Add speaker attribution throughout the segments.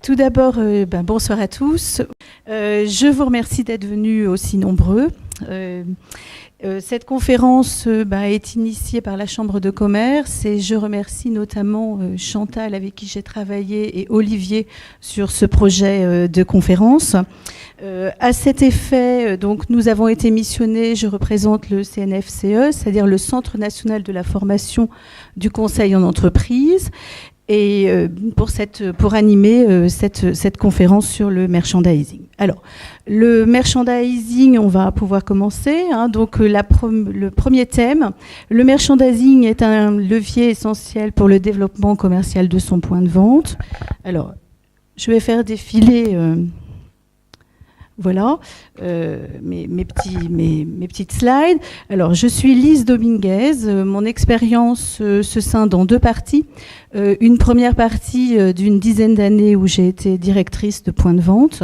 Speaker 1: Tout d'abord, bonsoir à tous. Je vous remercie d'être venus aussi nombreux. Cette conférence est initiée par la Chambre de commerce et je remercie notamment Chantal avec qui j'ai travaillé et Olivier sur ce projet de conférence. À cet effet, donc, nous avons été missionnés, je représente le CNFCE, c'est-à-dire le Centre national de la formation du conseil en entreprise, et pour animer cette conférence sur le merchandising. Alors, le merchandising, on va pouvoir commencer. Donc, le premier thème, le merchandising est un levier essentiel pour le développement commercial de son point de vente. Alors, je vais faire défiler... Voilà, mes petites slides. Alors, je suis Lise Dominguez. Mon expérience se scinde en deux parties. Une première partie d'une dizaine d'années où j'ai été directrice de point de vente.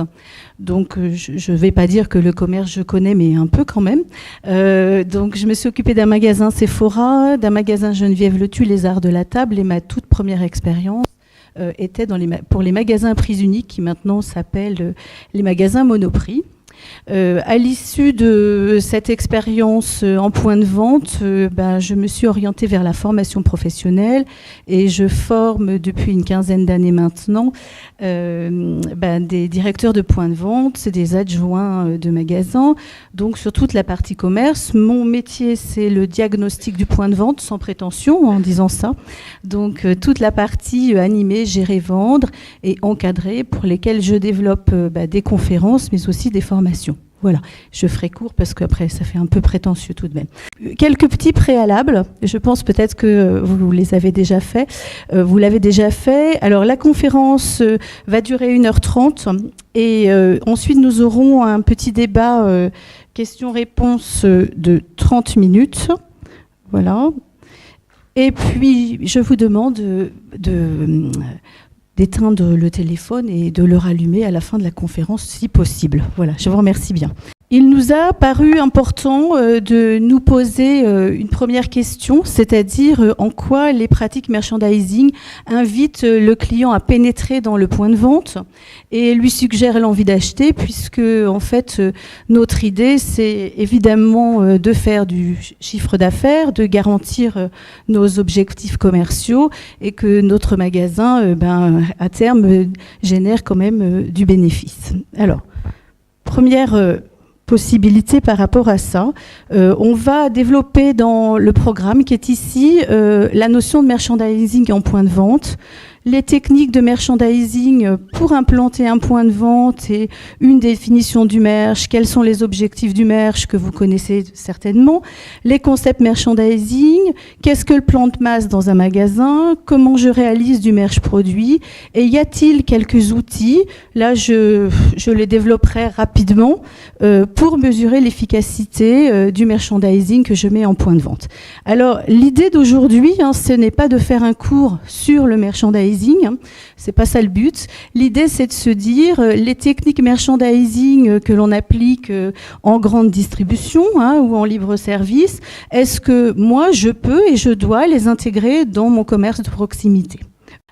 Speaker 1: Donc, je ne vais pas dire que le commerce, je connais, mais un peu quand même. Donc, je me suis occupée d'un magasin Sephora, d'un magasin Geneviève Le Thu, les arts de la table, et ma toute première expérience était pour les magasins prix uniques qui maintenant s'appellent les magasins Monoprix. À l'issue de cette expérience en point de vente, je me suis orientée vers la formation professionnelle et je forme depuis une quinzaine d'années maintenant des directeurs de point de vente, des adjoints de magasins, donc sur toute la partie commerce. Mon métier, c'est le diagnostic du point de vente, sans prétention en disant ça. Donc toute la partie animée, gérer, vendre et encadrer, pour lesquelles je développe des conférences, mais aussi des formations. Voilà, je ferai court parce qu'après ça fait un peu prétentieux tout de même. Quelques petits préalables, je pense peut-être que vous les avez déjà faits. Vous l'avez déjà fait. Alors la conférence va durer 1h30 et ensuite nous aurons un petit débat questions-réponses de 30 minutes. Voilà. Et puis je vous demande d'éteindre le téléphone et de le rallumer à la fin de la conférence si possible. Voilà, je vous remercie bien. Il nous a paru important de nous poser une première question, c'est-à-dire en quoi les pratiques merchandising invitent le client à pénétrer dans le point de vente et lui suggèrent l'envie d'acheter, puisque en fait notre idée c'est évidemment de faire du chiffre d'affaires, de garantir nos objectifs commerciaux et que notre magasin à terme génère quand même du bénéfice. Alors, première possibilités par rapport à ça. On va développer dans le programme qui est ici la notion de merchandising en point de vente, les techniques de merchandising pour implanter un point de vente et une définition du merch, quels sont les objectifs du merch que vous connaissez certainement, les concepts merchandising, qu'est-ce que le plan de masse dans un magasin, comment je réalise du merch produit, et y a-t-il quelques outils, là je les développerai rapidement, pour mesurer l'efficacité du merchandising que je mets en point de vente. Alors l'idée d'aujourd'hui, ce n'est pas de faire un cours sur le merchandising, c'est pas ça le but. L'idée, c'est de se dire les techniques merchandising que l'on applique en grande distribution ou en libre service, est-ce que moi, je peux et je dois les intégrer dans mon commerce de proximité?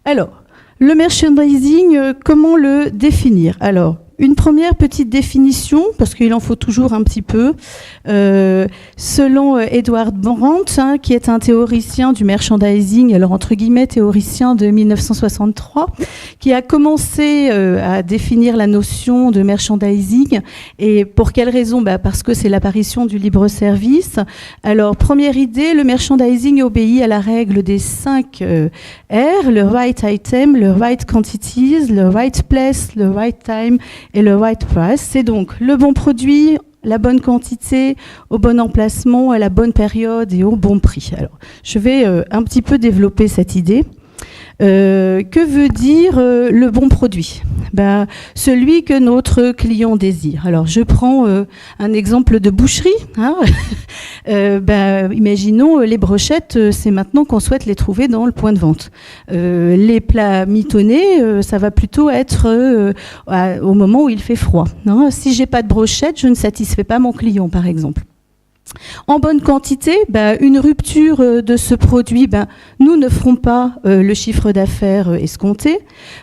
Speaker 1: Alors, le merchandising, comment le définir? Alors, une première petite définition, parce qu'il en faut toujours un petit peu, selon Edward Brandt, qui est un théoricien du merchandising, alors entre guillemets théoricien de 1963, qui a commencé à définir la notion de merchandising. Et pour quelle raison? Parce que c'est l'apparition du libre-service. Alors, première idée, le merchandising obéit à la règle des 5 R, le right item, le right quantities, le right place, le right time et le right price. C'est donc le bon produit, la bonne quantité, au bon emplacement, à la bonne période et au bon prix. Alors, je vais un petit peu développer cette idée. Que veut dire le bon produit? Celui que notre client désire. Alors, je prends un exemple de boucherie. Imaginons les brochettes, c'est maintenant qu'on souhaite les trouver dans le point de vente. Les plats mitonnés, ça va plutôt être au moment où il fait froid. Si j'ai pas de brochette, je ne satisfais pas mon client, par exemple. En bonne quantité, une rupture de ce produit, nous ne ferons pas le chiffre d'affaires escompté.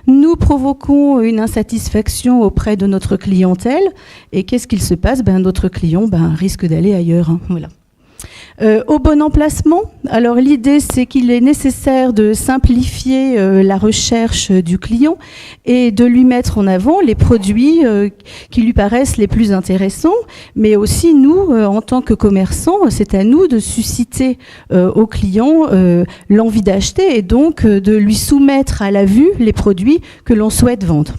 Speaker 1: Nous provoquons une insatisfaction auprès de notre clientèle. Et qu'est-ce qu'il se passe? Notre client risque d'aller ailleurs. Voilà. Au bon emplacement, alors l'idée c'est qu'il est nécessaire de simplifier la recherche du client et de lui mettre en avant les produits qui lui paraissent les plus intéressants, mais aussi nous, en tant que commerçants, c'est à nous de susciter au client l'envie d'acheter et donc de lui soumettre à la vue les produits que l'on souhaite vendre.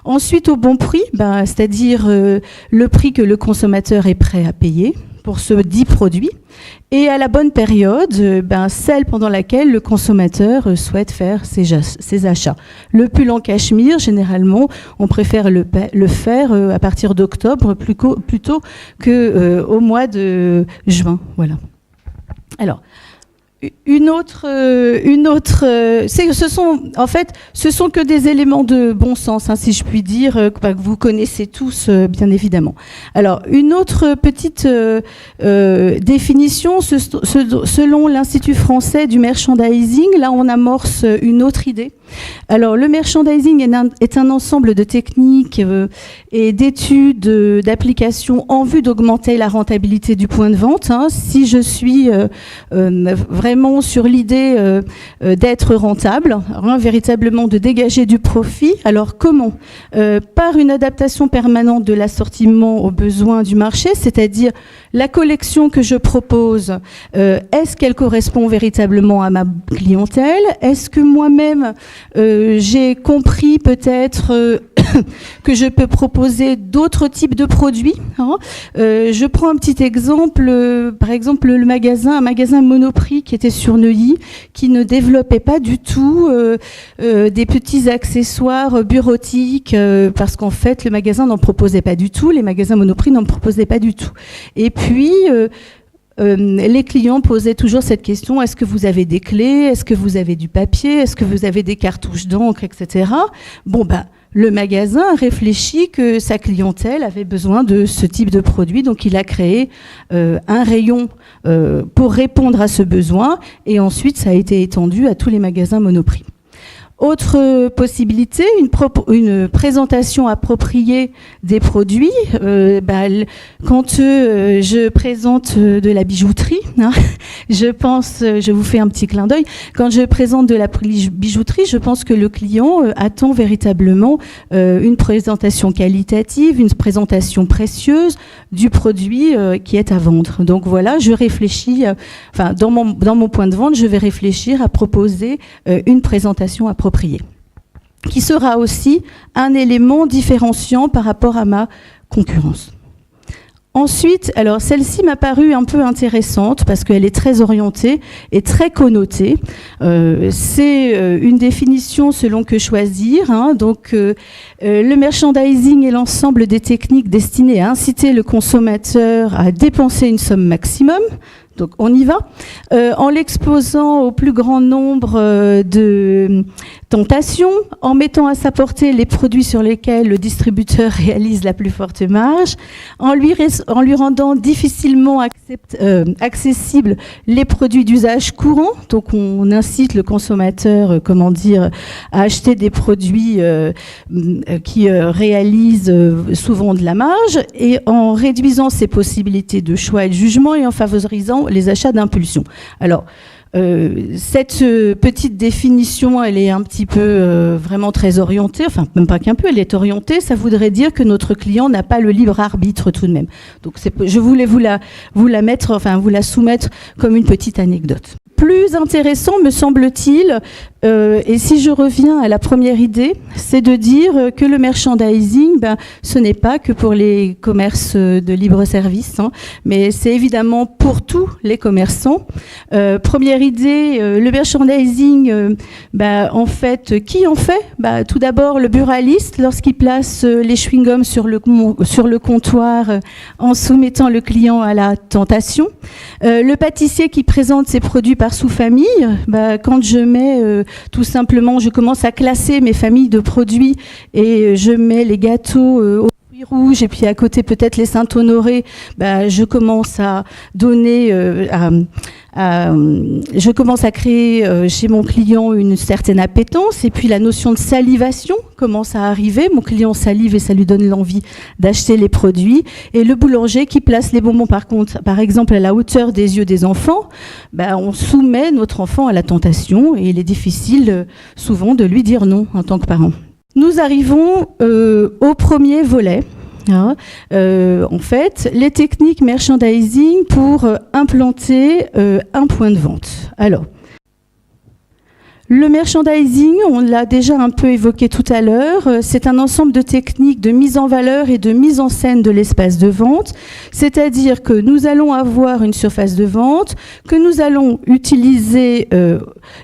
Speaker 1: Ensuite, au bon prix, c'est-à-dire le prix que le consommateur est prêt à payer pour ce dit produit, et à la bonne période, celle pendant laquelle le consommateur souhaite faire ses achats. Le pull en cachemire, généralement, on préfère le faire à partir d'octobre plutôt qu'au mois de juin. Voilà. Alors, ce sont que des éléments de bon sens, si je puis dire, que vous connaissez tous, bien évidemment. Alors, une autre petite définition, selon l'Institut français du merchandising, là on amorce une autre idée. Alors, le merchandising est un ensemble de techniques et d'études, d'applications en vue d'augmenter la rentabilité du point de vente. Si je suis vraiment sur l'idée d'être rentable, véritablement de dégager du profit. Alors comment? Par une adaptation permanente de l'assortiment aux besoins du marché, c'est-à-dire la collection que je propose, est-ce qu'elle correspond véritablement à ma clientèle? Est-ce que moi-même j'ai compris peut-être que je peux proposer d'autres types de produits, Je prends un petit exemple, par exemple un magasin Monoprix qui était sur Neuilly, qui ne développait pas du tout des petits accessoires bureautiques, parce qu'en fait le magasin n'en proposait pas du tout, les magasins Monoprix n'en proposaient pas du tout. Et puis les clients posaient toujours cette question: est-ce que vous avez des clés? Est-ce que vous avez du papier? Est-ce que vous avez des cartouches d'encre, etc. Le magasin réfléchit que sa clientèle avait besoin de ce type de produit, donc il a créé un rayon pour répondre à ce besoin, et ensuite ça a été étendu à tous les magasins Monoprix. Autre possibilité, une présentation appropriée des produits. Quand je présente de la bijouterie, je vous fais un petit clin d'œil, quand je présente de la bijouterie, je pense que le client attend véritablement une présentation qualitative, une présentation précieuse du produit qui est à vendre. Donc voilà, je réfléchis, dans mon point de vente, je vais réfléchir à proposer une présentation appropriée, qui sera aussi un élément différenciant par rapport à ma concurrence. Ensuite, alors celle-ci m'a paru un peu intéressante parce qu'elle est très orientée et très connotée. C'est une définition selon Que Choisir. Le merchandising est l'ensemble des techniques destinées à inciter le consommateur à dépenser une somme maximum. Donc on y va, en l'exposant au plus grand nombre de tentations, en mettant à sa portée les produits sur lesquels le distributeur réalise la plus forte marge, en lui rendant difficilement accessibles les produits d'usage courant. Donc on incite le consommateur, à acheter des produits qui réalisent souvent de la marge, et en réduisant ses possibilités de choix et de jugement, et en favorisant les achats d'impulsion. Alors, cette petite définition, elle est un petit peu vraiment très orientée, enfin même pas qu'un peu, elle est orientée. Ça voudrait dire que notre client n'a pas le libre arbitre tout de même. Donc je voulais vous la soumettre comme une petite anecdote. Plus intéressant, me semble-t-il, et si je reviens à la première idée, c'est de dire que le merchandising, ce n'est pas que pour les commerces de libre-service, mais c'est évidemment pour tous les commerçants. Première idée, le merchandising, en fait, qui en fait? Tout d'abord, le buraliste, lorsqu'il place les chewing-gums sur le comptoir en soumettant le client à la tentation. Le pâtissier qui présente ses produits par sous-famille, quand je mets tout simplement, je commence à classer mes familles de produits et je mets les gâteaux aux fruits rouges et puis à côté peut-être les Saint-Honoré, je commence à donner, je commence à créer chez mon client une certaine appétence, et puis la notion de salivation commence à arriver. Mon client salive et ça lui donne l'envie d'acheter les produits. Et le boulanger qui place les bonbons par exemple à la hauteur des yeux des enfants, on soumet notre enfant à la tentation et il est difficile souvent de lui dire non en tant que parent. Nous arrivons au premier volet. En fait, les techniques merchandising pour implanter un point de vente. Alors, le merchandising, on l'a déjà un peu évoqué tout à l'heure, c'est un ensemble de techniques de mise en valeur et de mise en scène de l'espace de vente, c'est-à-dire que nous allons avoir une surface de vente, que nous allons utiliser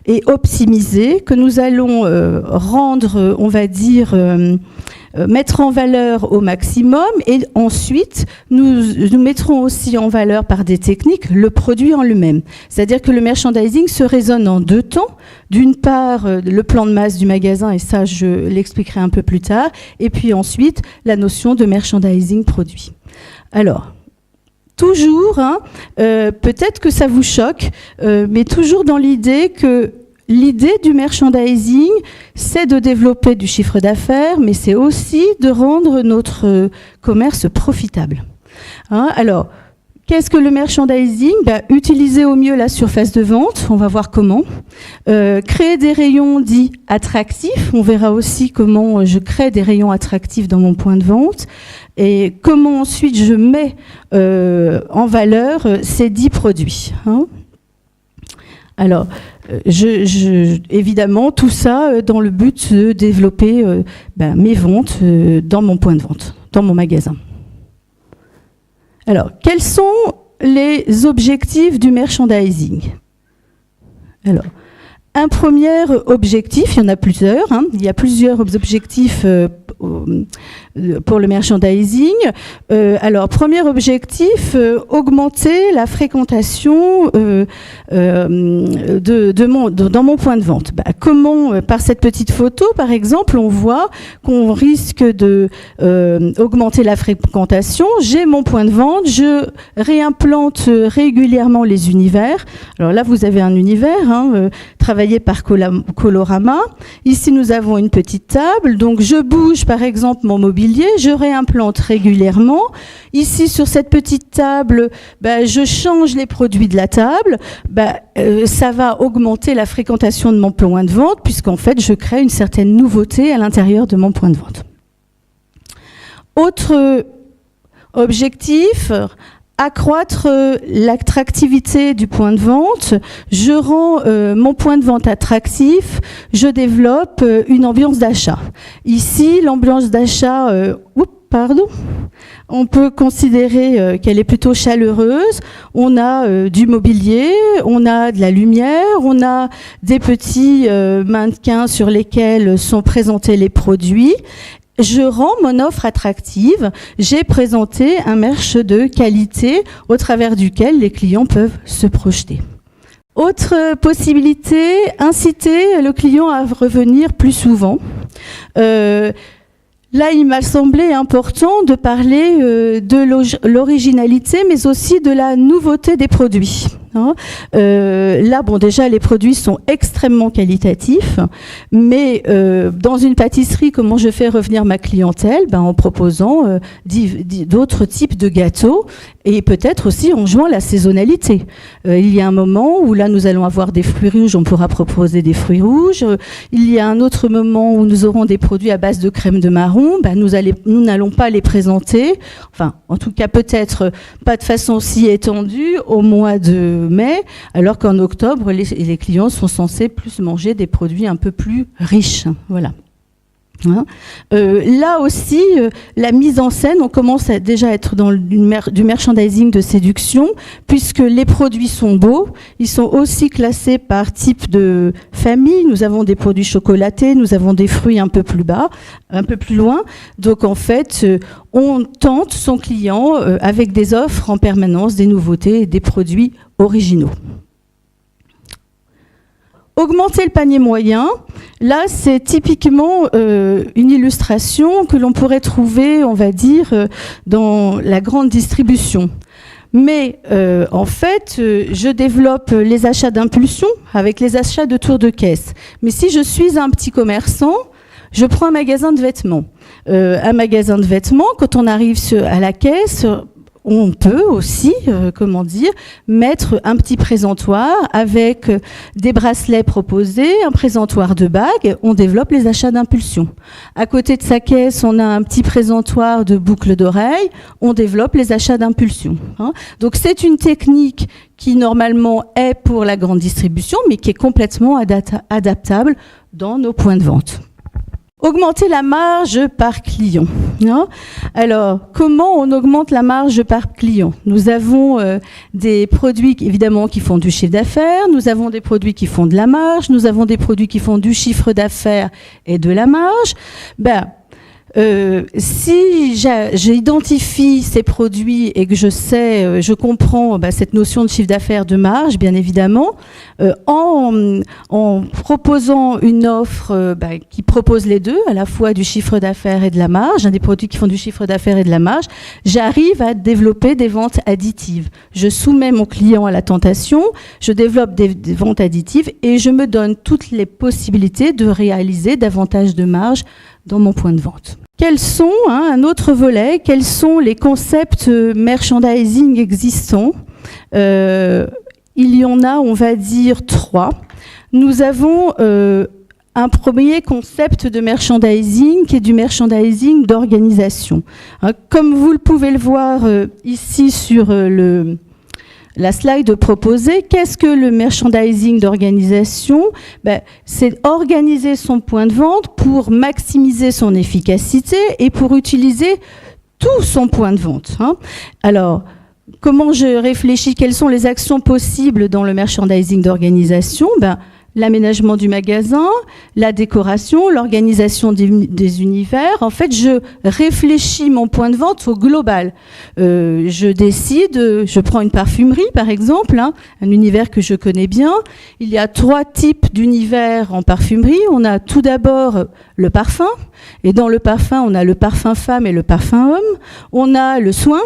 Speaker 1: et optimiser, que nous allons rendre, on va dire, mettre en valeur au maximum, et ensuite nous mettrons aussi en valeur par des techniques le produit en lui-même. C'est-à-dire que le merchandising se raisonne en deux temps. D'une part, le plan de masse du magasin, et ça je l'expliquerai un peu plus tard, et puis ensuite la notion de merchandising produit. Alors, toujours, peut-être que ça vous choque, mais toujours dans l'idée que l'idée du merchandising, c'est de développer du chiffre d'affaires, mais c'est aussi de rendre notre commerce profitable. Alors, qu'est-ce que le merchandising ? Utiliser au mieux la surface de vente, on va voir comment. Créer des rayons dits attractifs, on verra aussi comment je crée des rayons attractifs dans mon point de vente. Et comment ensuite je mets en valeur ces 10 produits. Alors, évidemment, tout ça dans le but de développer mes ventes dans mon point de vente, dans mon magasin. Alors, quels sont les objectifs du merchandising ? Alors, un premier objectif, il y en a plusieurs, il y a plusieurs objectifs pour le merchandising. Alors, premier objectif, augmenter la fréquentation dans mon point de vente. Comment ? Par cette petite photo, par exemple, on voit qu'on risque de augmenter la fréquentation. J'ai mon point de vente, je réimplante régulièrement les univers. Alors là, vous avez un univers, travaillé par Colorama. Ici, nous avons une petite table. Donc, je bouge, par exemple, mon mobilier. Je réimplante régulièrement. Ici, sur cette petite table, je change les produits de la table. Ça va augmenter la fréquentation de mon point de vente, puisqu'en fait, je crée une certaine nouveauté à l'intérieur de mon point de vente. Autre objectif, accroître l'attractivité du point de vente. Je rends mon point de vente attractif, je développe une ambiance d'achat. Ici, l'ambiance d'achat, on peut considérer qu'elle est plutôt chaleureuse. On a du mobilier, on a de la lumière, on a des petits mannequins sur lesquels sont présentés les produits. Je rends mon offre attractive. J'ai présenté un merch de qualité au travers duquel les clients peuvent se projeter. Autre possibilité, inciter le client à revenir plus souvent. Là, il m'a semblé important de parler de l'originalité, mais aussi de la nouveauté des produits. Là, déjà, les produits sont extrêmement qualitatifs, mais dans une pâtisserie, comment je fais revenir ma clientèle ? En proposant d'autres types de gâteaux et peut-être aussi en jouant la saisonnalité. Il y a un moment où là, nous allons avoir des fruits rouges, on pourra proposer des fruits rouges. Il y a un autre moment où nous aurons des produits à base de crème de marron. Nous n'allons pas les présenter, enfin, en tout cas, peut-être pas de façon si étendue au mois de mai, alors qu'en octobre, les clients sont censés plus manger des produits un peu plus riches. Voilà. Là aussi, la mise en scène, on commence déjà à être dans du merchandising de séduction, puisque les produits sont beaux, ils sont aussi classés par type de famille. Nous avons des produits chocolatés, nous avons des fruits un peu plus bas, un peu plus loin. Donc en fait, on tente son client avec des offres en permanence, des nouveautés et des produits originaux. Augmenter le panier moyen. Là, c'est typiquement une illustration que l'on pourrait trouver, on va dire, dans la grande distribution. Mais en fait, je développe les achats d'impulsion avec les achats de tour de caisse. Mais si je suis un petit commerçant, je prends un magasin de vêtements. Un magasin de vêtements, quand on arrive à la caisse, on peut aussi, mettre un petit présentoir avec des bracelets proposés, un présentoir de bagues. On développe les achats d'impulsion. À côté de sa caisse, on a un petit présentoir de boucles d'oreilles. On développe les achats d'impulsion. Donc c'est une technique qui normalement est pour la grande distribution, mais qui est complètement adaptable dans nos points de vente. Augmenter la marge par client. Alors, comment on augmente la marge par client? Nous avons des produits évidemment qui font du chiffre d'affaires, nous avons des produits qui font de la marge, nous avons des produits qui font du chiffre d'affaires et de la marge. Si j'identifie ces produits et que je comprends cette notion de chiffre d'affaires, de marge, bien évidemment, en proposant une offre qui propose les deux, à la fois du chiffre d'affaires et de la marge, des produits qui font du chiffre d'affaires et de la marge, j'arrive à développer des ventes additives. Je soumets mon client à la tentation, je développe des ventes additives et je me donne toutes les possibilités de réaliser davantage de marge dans mon point de vente. Quels sont, un autre volet, quels sont les concepts merchandising existants? Il y en a, on va dire, 3. Nous avons un premier concept de merchandising qui est du merchandising d'organisation. Comme vous pouvez le voir ici sur la slide proposée, qu'est-ce que le merchandising d'organisation? C'est organiser son point de vente pour maximiser son efficacité et pour utiliser tout son point de vente. Alors, comment je réfléchis? Quelles sont les actions possibles dans le merchandising d'organisation? L'aménagement du magasin, la décoration, l'organisation des univers. En fait, je réfléchis mon point de vente au global. Je décide, je prends une parfumerie par exemple, un univers que je connais bien. Il y a 3 types d'univers en parfumerie. On a tout d'abord le parfum, et dans le parfum, on a le parfum femme et le parfum homme. On a le soin,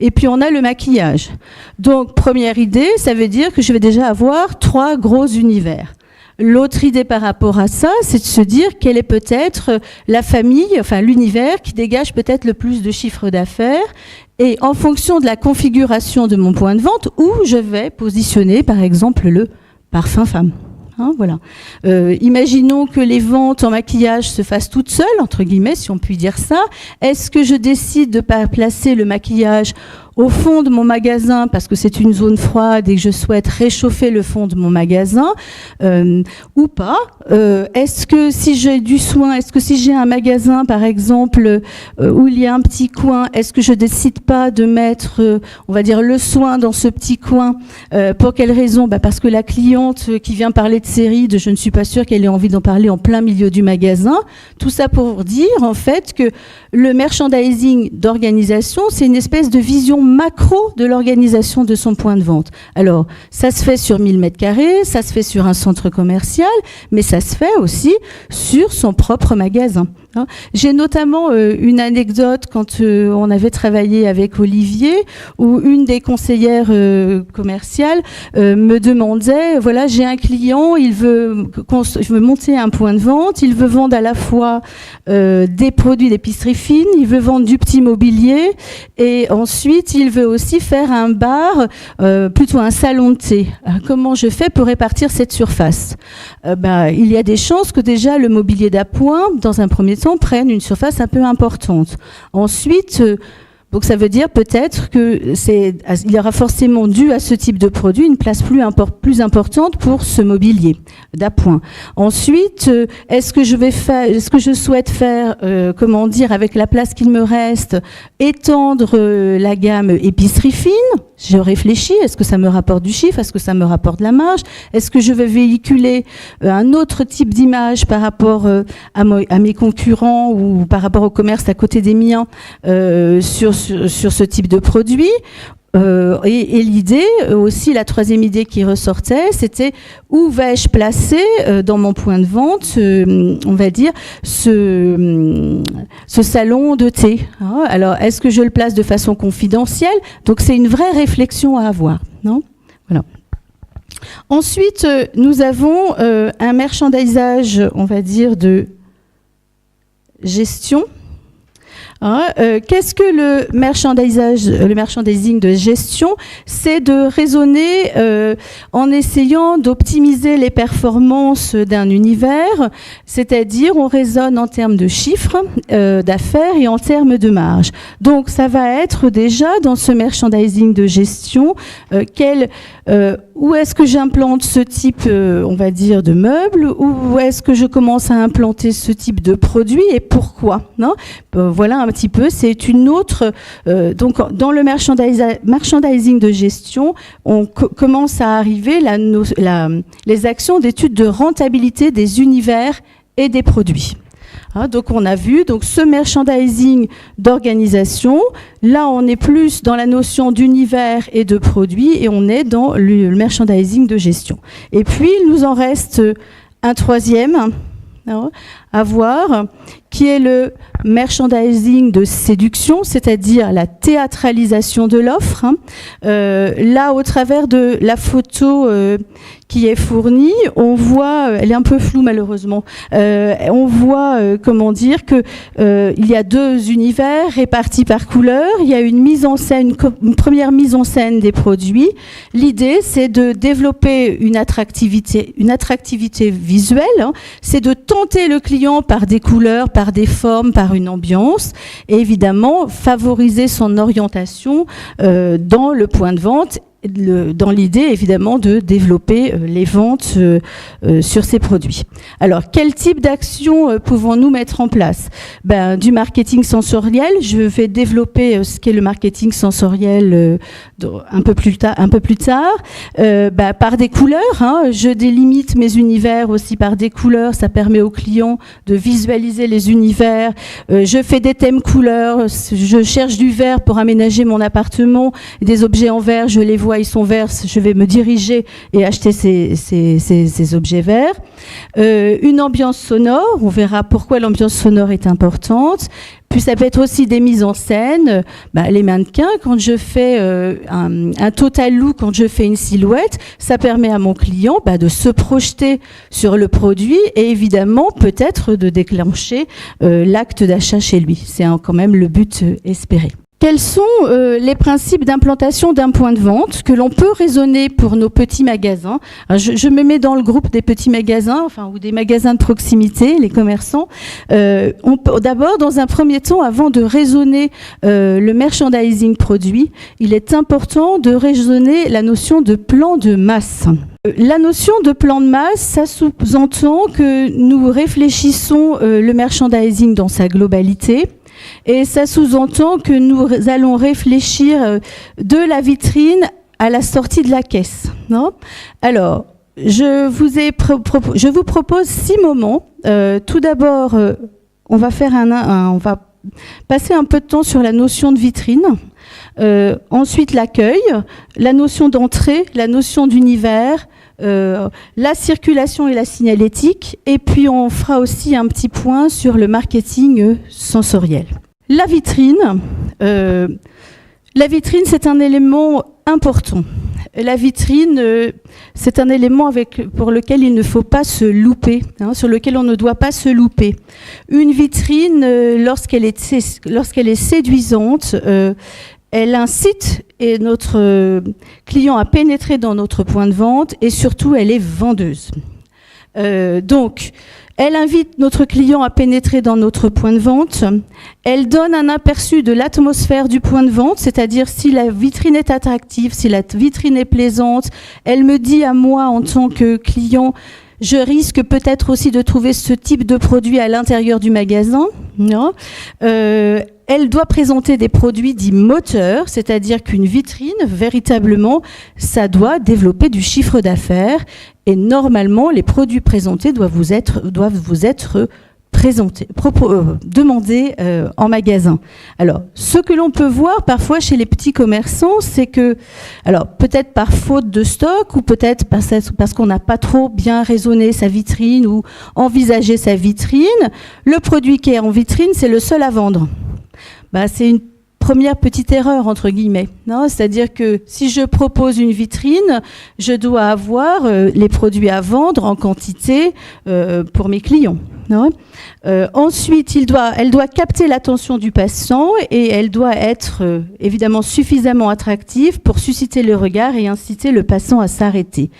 Speaker 1: et puis on a le maquillage. Donc, première idée, ça veut dire que je vais déjà avoir 3 gros univers. L'autre idée par rapport à ça, c'est de se dire quelle est peut-être la famille, l'univers qui dégage peut-être le plus de chiffre d'affaires, et en fonction de la configuration de mon point de vente, où je vais positionner par exemple le parfum femme. Voilà. Imaginons que les ventes en maquillage se fassent toutes seules, entre guillemets, si on peut dire ça. Est-ce que je décide de pas placer le maquillage au fond de mon magasin parce que c'est une zone froide et que je souhaite réchauffer le fond de mon magasin ou pas? Est-ce que si j'ai du soin, est-ce que si j'ai un magasin par exemple où il y a un petit coin, est-ce que je décide pas de mettre on va dire le soin dans ce petit coin? Pour quelle raison? Parce que la cliente qui vient parler de ses rides, je ne suis pas sûre qu'elle ait envie d'en parler en plein milieu du magasin. Tout ça pour dire en fait que le merchandising d'organisation, c'est une espèce de vision macro de l'organisation de son point de vente. Alors, ça se fait sur 1000 m², ça se fait sur un centre commercial, mais ça se fait aussi sur son propre magasin. J'ai notamment une anecdote quand on avait travaillé avec Olivier, où une des conseillères commerciales me demandait, voilà, j'ai un client, il veut monter un point de vente, il veut vendre à la fois des produits d'épicerie fine, il veut vendre du petit mobilier, et ensuite il veut aussi faire un bar, plutôt un salon de thé. Comment je fais pour répartir cette surface? Il y a des chances que déjà le mobilier d'appoint, dans un premier temps, prenne une surface un peu importante. Ensuite, donc ça veut dire peut-être que il y aura forcément dû à ce type de produit une place plus importante pour ce mobilier d'appoint. Ensuite, est-ce que je souhaite faire, avec la place qu'il me reste, étendre la gamme épicerie fine? Je réfléchis, est-ce que ça me rapporte du chiffre? Est-ce que ça me rapporte de la marge? Est-ce que je vais véhiculer un autre type d'image par rapport à mes concurrents ou par rapport au commerce à côté des miens sur ce type de produit? Et l'idée, aussi la troisième idée qui ressortait, c'était où vais-je placer dans mon point de vente, on va dire, ce salon de thé, hein. Alors, est-ce que je le place de façon confidentielle? Donc, c'est une vraie réflexion à avoir, non? Voilà. Ensuite, nous avons un merchandisage, on va dire, de gestion. Hein, qu'est-ce que le merchandising de gestion? C'est de raisonner en essayant d'optimiser les performances d'un univers, c'est-à-dire on raisonne en termes de chiffres d'affaires et en termes de marge. Donc ça va être déjà dans ce merchandising de gestion où est-ce que j'implante ce type, on va dire, de meubles, où est-ce que je commence à implanter ce type de produit et pourquoi, non? Voilà un petit peu, c'est une autre... donc, dans le merchandising de gestion, on commence à arriver les actions d'étude de rentabilité des univers et des produits. Hein, donc on a vu donc ce merchandising d'organisation. Là, on est plus dans la notion d'univers et de produits et on est dans le merchandising de gestion. Et puis, il nous en reste un troisième à voir, qui est le merchandising de séduction, c'est-à-dire la théâtralisation de l'offre. Là, au travers de la photo qui est fournie, on voit, elle est un peu floue malheureusement, on voit, comment dire, que il y a deux univers répartis par couleur, il y a une mise en scène, une première mise en scène des produits. L'idée, c'est de développer une attractivité visuelle, hein. C'est de tenter le client par des couleurs, par des formes, par une ambiance, et évidemment favoriser son orientation dans le point de vente, dans l'idée évidemment de développer les ventes sur ces produits. Alors, quel type d'action pouvons-nous mettre en place? Du marketing sensoriel. Je vais développer ce qu'est le marketing sensoriel un peu plus tard. Par des couleurs, hein. Je délimite mes univers aussi par des couleurs. Ça permet aux clients de visualiser les univers. Je fais des thèmes couleurs. Je cherche du vert pour aménager mon appartement. Des objets en vert, je les vois, ils sont verts, je vais me diriger et acheter ces objets verts. Une ambiance sonore, on verra pourquoi l'ambiance sonore est importante. Puis ça peut être aussi des mises en scène. Les mannequins, quand je fais un total look, quand je fais une silhouette, ça permet à mon client de se projeter sur le produit et évidemment peut-être de déclencher l'acte d'achat chez lui. C'est quand même le but espéré. Quels sont les principes d'implantation d'un point de vente que l'on peut raisonner pour nos petits magasins? Alors, je me mets dans le groupe des petits magasins, ou des magasins de proximité, les commerçants. D'abord, dans un premier temps, avant de raisonner le merchandising produit, il est important de raisonner la notion de plan de masse. La notion de plan de masse, ça sous-entend que nous réfléchissons le merchandising dans sa globalité. Et ça sous-entend que nous allons réfléchir de la vitrine à la sortie de la caisse, non? Alors, je vous propose 6 moments. Tout d'abord, on va passer un peu de temps sur la notion de vitrine. Ensuite, l'accueil, la notion d'entrée, la notion d'univers, la circulation et la signalétique, et puis on fera aussi un petit point sur le marketing sensoriel. La vitrine, c'est un élément important. La vitrine, c'est un élément pour lequel il ne faut pas se louper, hein, sur lequel on ne doit pas se louper. Une vitrine, lorsqu'elle est séduisante, elle incite notre client à pénétrer dans notre point de vente et surtout, elle est vendeuse. Donc, elle invite notre client à pénétrer dans notre point de vente. Elle donne un aperçu de l'atmosphère du point de vente, c'est-à-dire si la vitrine est attractive, si la vitrine est plaisante. Elle me dit à moi, en tant que client, je risque peut-être aussi de trouver ce type de produit à l'intérieur du magasin. Non. Elle doit présenter des produits dits moteurs, c'est-à-dire qu'une vitrine, véritablement, ça doit développer du chiffre d'affaires. Et normalement, les produits présentés doivent vous être demander en magasin. Alors, ce que l'on peut voir parfois chez les petits commerçants, c'est que, alors peut-être par faute de stock ou peut-être parce qu'on n'a pas trop bien raisonné sa vitrine ou envisagé sa vitrine, le produit qui est en vitrine, c'est le seul à vendre. C'est une première petite erreur, entre guillemets. C'est-à-dire que si je propose une vitrine, je dois avoir les produits à vendre en quantité pour mes clients. Ensuite, elle doit capter l'attention du passant et elle doit être évidemment suffisamment attractive pour susciter le regard et inciter le passant à s'arrêter.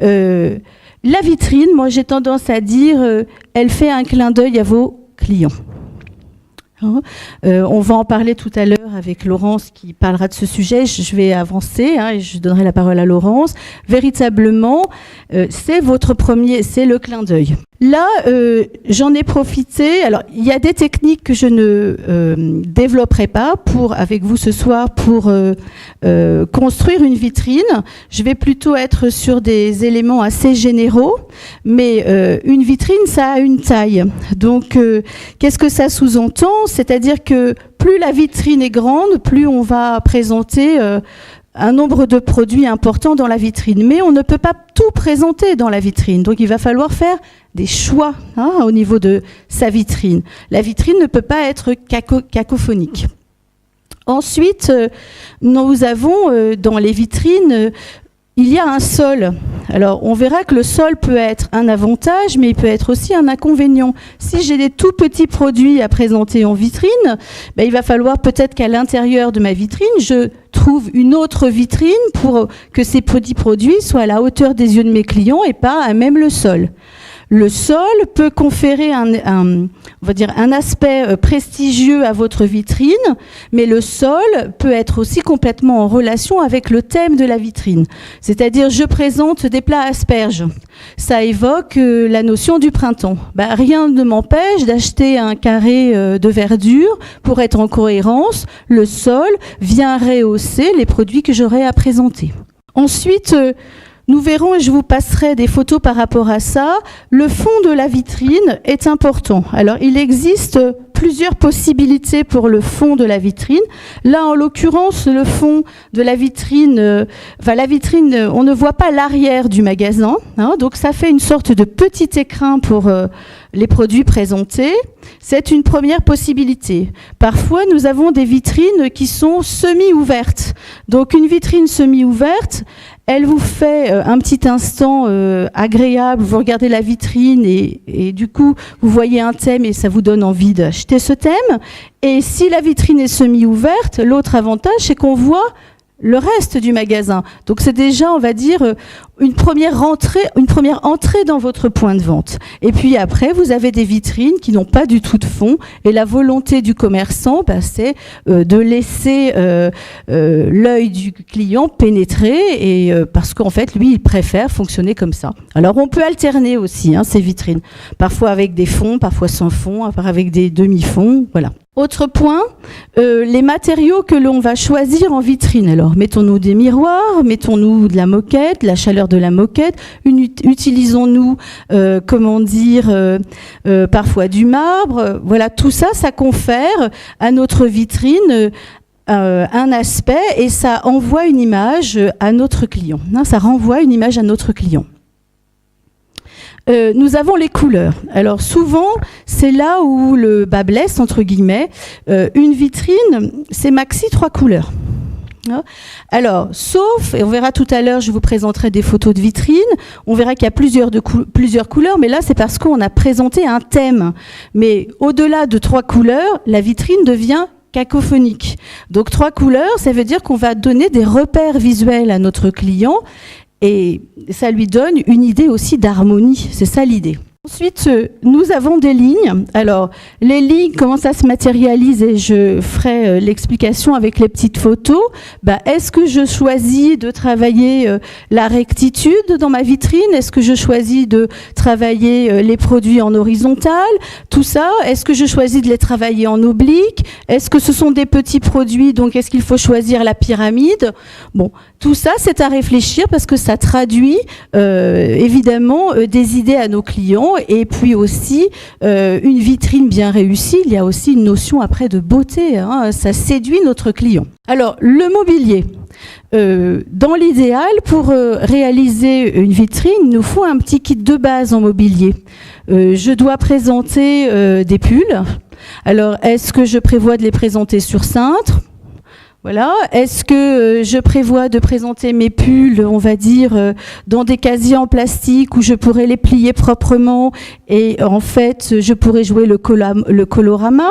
Speaker 1: La vitrine, moi j'ai tendance à dire, elle fait un clin d'œil à vos clients. On va en parler tout à l'heure avec Laurence qui parlera de ce sujet. Je vais avancer et je donnerai la parole à Laurence. Véritablement, c'est le clin d'œil. Là, j'en ai profité. Alors, il y a des techniques que je ne développerai pas avec vous ce soir pour construire une vitrine. Je vais plutôt être sur des éléments assez généraux, mais une vitrine, ça a une taille. Donc, qu'est-ce que ça sous-entend ? C'est-à-dire que plus la vitrine est grande, plus on va présenter un nombre de produits importants dans la vitrine. Mais on ne peut pas tout présenter dans la vitrine. Donc, il va falloir faire des choix au niveau de sa vitrine. La vitrine ne peut pas être cacophonique. Ensuite, nous avons dans les vitrines, il y a un sol. Alors, on verra que le sol peut être un avantage, mais il peut être aussi un inconvénient. Si j'ai des tout petits produits à présenter en vitrine, il va falloir peut-être qu'à l'intérieur de ma vitrine, je trouve une autre vitrine pour que ces petits produits soient à la hauteur des yeux de mes clients et pas à même le sol. Le sol peut conférer un aspect prestigieux à votre vitrine, mais le sol peut être aussi complètement en relation avec le thème de la vitrine. C'est-à-dire, je présente des plats asperges. Ça évoque la notion du printemps. Rien ne m'empêche d'acheter un carré de verdure pour être en cohérence. Le sol vient rehausser les produits que j'aurai à présenter. Ensuite, nous verrons, et je vous passerai des photos par rapport à ça, le fond de la vitrine est important. Alors, il existe plusieurs possibilités pour le fond de la vitrine. Là, en l'occurrence, le fond de la vitrine, la vitrine, on ne voit pas l'arrière du magasin, donc ça fait une sorte de petit écrin pour les produits présentés. C'est une première possibilité. Parfois, nous avons des vitrines qui sont semi-ouvertes. Donc, une vitrine semi-ouverte, elle vous fait un petit instant agréable, vous regardez la vitrine et du coup, vous voyez un thème et ça vous donne envie d'acheter ce thème. Et si la vitrine est semi-ouverte, l'autre avantage, c'est qu'on voit le reste du magasin. Donc c'est déjà, on va dire, une première entrée dans votre point de vente. Et puis après, vous avez des vitrines qui n'ont pas du tout de fond. Et la volonté du commerçant, c'est de laisser l'œil du client pénétrer, et parce qu'en fait, lui, il préfère fonctionner comme ça. Alors, on peut alterner aussi ces vitrines. Parfois avec des fonds, parfois sans fond, parfois avec des demi-fonds, voilà. Autre point, les matériaux que l'on va choisir en vitrine. Alors, mettons-nous des miroirs, mettons-nous de la moquette, la chaleur de la moquette, utilisons-nous, parfois du marbre. Voilà, tout ça, ça confère à notre vitrine un aspect et ça envoie une image à notre client. Ça renvoie une image à notre client. Nous avons les couleurs. Alors souvent, c'est là où le bas blesse, entre guillemets. Une vitrine, c'est maxi 3 couleurs. Alors, sauf, et on verra tout à l'heure, je vous présenterai des photos de vitrines, on verra qu'il y a plusieurs couleurs, mais là, c'est parce qu'on a présenté un thème. Mais au-delà de 3 couleurs, la vitrine devient cacophonique. Donc 3 couleurs, ça veut dire qu'on va donner des repères visuels à notre client, et ça lui donne une idée aussi d'harmonie. C'est ça l'idée. Ensuite, nous avons des lignes. Alors, les lignes, comment ça se matérialise, et je ferai l'explication avec les petites photos. Est-ce que je choisis de travailler la rectitude dans ma vitrine? Est-ce que je choisis de travailler les produits en horizontal? Tout ça, est-ce que je choisis de les travailler en oblique? Est-ce que ce sont des petits produits, donc est-ce qu'il faut choisir la pyramide? Bon, tout ça, c'est à réfléchir parce que ça traduit évidemment des idées à nos clients. et puis aussi une vitrine bien réussie, il y a aussi une notion après de beauté, hein, ça séduit notre client. Alors, le mobilier. Dans l'idéal, pour réaliser une vitrine, il nous faut un petit kit de base en mobilier. Je dois présenter des pulls. Alors, est-ce que je prévois de les présenter sur cintre ? Voilà. Est-ce que je prévois de présenter mes pulls, on va dire, dans des casiers en plastique où je pourrais les plier proprement et en fait, je pourrais jouer le colorama.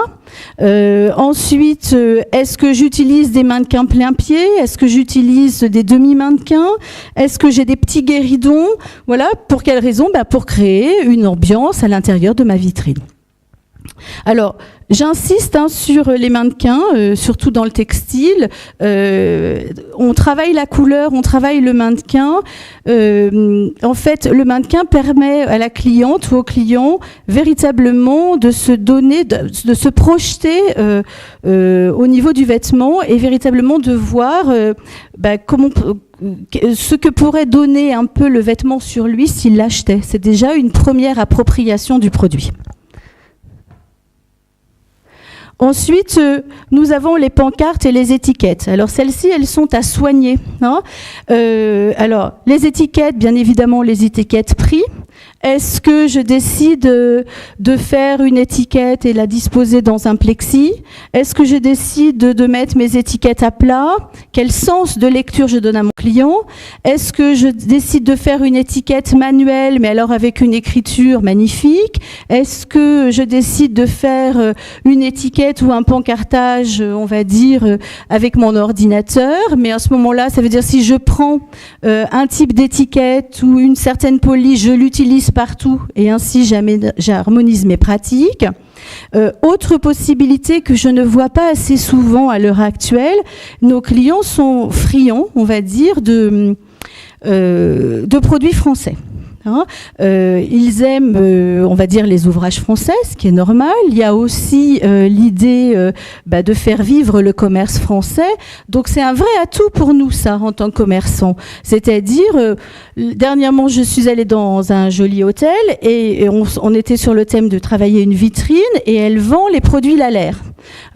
Speaker 1: Ensuite, est-ce que j'utilise des mannequins plein pied? Est-ce que j'utilise des demi-mannequins? Est-ce que j'ai des petits guéridons? Voilà. Pour quelle raison? Pour créer une ambiance à l'intérieur de ma vitrine. Alors, j'insiste sur les mannequins, surtout dans le textile. On travaille la couleur, on travaille le mannequin. En fait, le mannequin permet à la cliente ou au client véritablement de se donner, de se projeter au niveau du vêtement et véritablement de voir comment ce que pourrait donner un peu le vêtement sur lui s'il l'achetait. C'est déjà une première appropriation du produit. Ensuite, nous avons les pancartes et les étiquettes. Alors celles-ci, elles sont à soigner, hein. Alors les étiquettes, bien évidemment, les étiquettes prix. Est-ce que je décide de faire une étiquette et la disposer dans un plexi? Est-ce que je décide de mettre mes étiquettes à plat? Quel sens de lecture je donne à mon client? Est-ce que je décide de faire une étiquette manuelle, mais alors avec une écriture magnifique? Est-ce que je décide de faire une étiquette ou un pancartage, on va dire, avec mon ordinateur? Mais à ce moment-là, ça veut dire si je prends un type d'étiquette ou une certaine police, je l'utilise partout et ainsi j'harmonise mes pratiques. Autre possibilité que je ne vois pas assez souvent à l'heure actuelle, nos clients sont friands, on va dire, de produits français. Hein, ils aiment, on va dire, les ouvrages français, ce qui est normal. Il y a aussi l'idée de faire vivre le commerce français. Donc c'est un vrai atout pour nous, ça, en tant que commerçants. C'est-à-dire, dernièrement, je suis allée dans un joli hôtel et on était sur le thème de travailler une vitrine et elle vend les produits Lalère.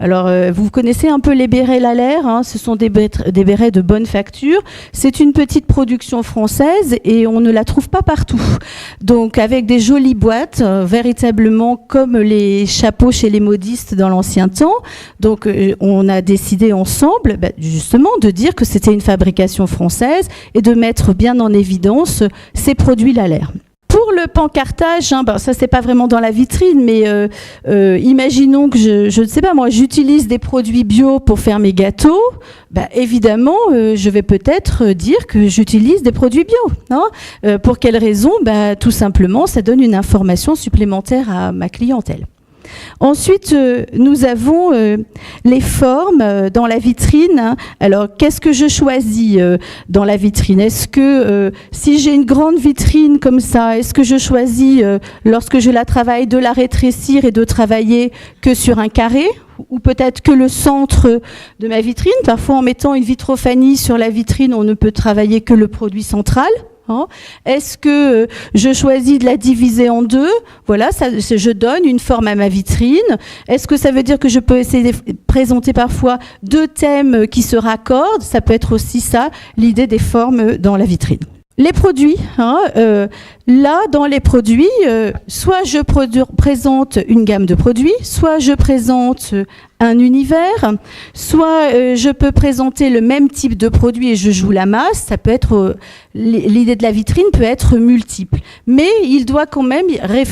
Speaker 1: Alors, vous connaissez un peu les bérets Lalère, hein, ce sont des bérets de bonne facture. C'est une petite production française et on ne la trouve pas partout. Donc, avec des jolies boîtes, véritablement comme les chapeaux chez les modistes dans l'ancien temps. Donc, on a décidé ensemble, justement, de dire que c'était une fabrication française et de mettre bien en évidence ces produits Lalère. Pour le pancartage, ça c'est pas vraiment dans la vitrine, mais imaginons que je ne sais pas moi, j'utilise des produits bio pour faire mes gâteaux. Évidemment, je vais peut-être dire que j'utilise des produits bio. Hein. Pour quelle raison? Tout simplement, ça donne une information supplémentaire à ma clientèle. Ensuite, nous avons les formes dans la vitrine. Alors, qu'est-ce que je choisis dans la vitrine? Est-ce que, si j'ai une grande vitrine comme ça, est-ce que je choisis, lorsque je la travaille, de la rétrécir et de travailler que sur un carré? Ou peut-être que le centre de ma vitrine? Parfois, en mettant une vitrophanie sur la vitrine, on ne peut travailler que le produit central. Est-ce que je choisis de la diviser en deux? Voilà, je donne une forme à ma vitrine. Est-ce que ça veut dire que je peux essayer de présenter parfois deux thèmes qui se raccordent? Ça peut être aussi ça, l'idée des formes dans la vitrine. Les produits, là, dans les produits, soit je présente une gamme de produits, soit je présente un univers, soit je peux présenter le même type de produit et je joue la masse. Ça peut être, l'idée de la vitrine peut être multiple. Mais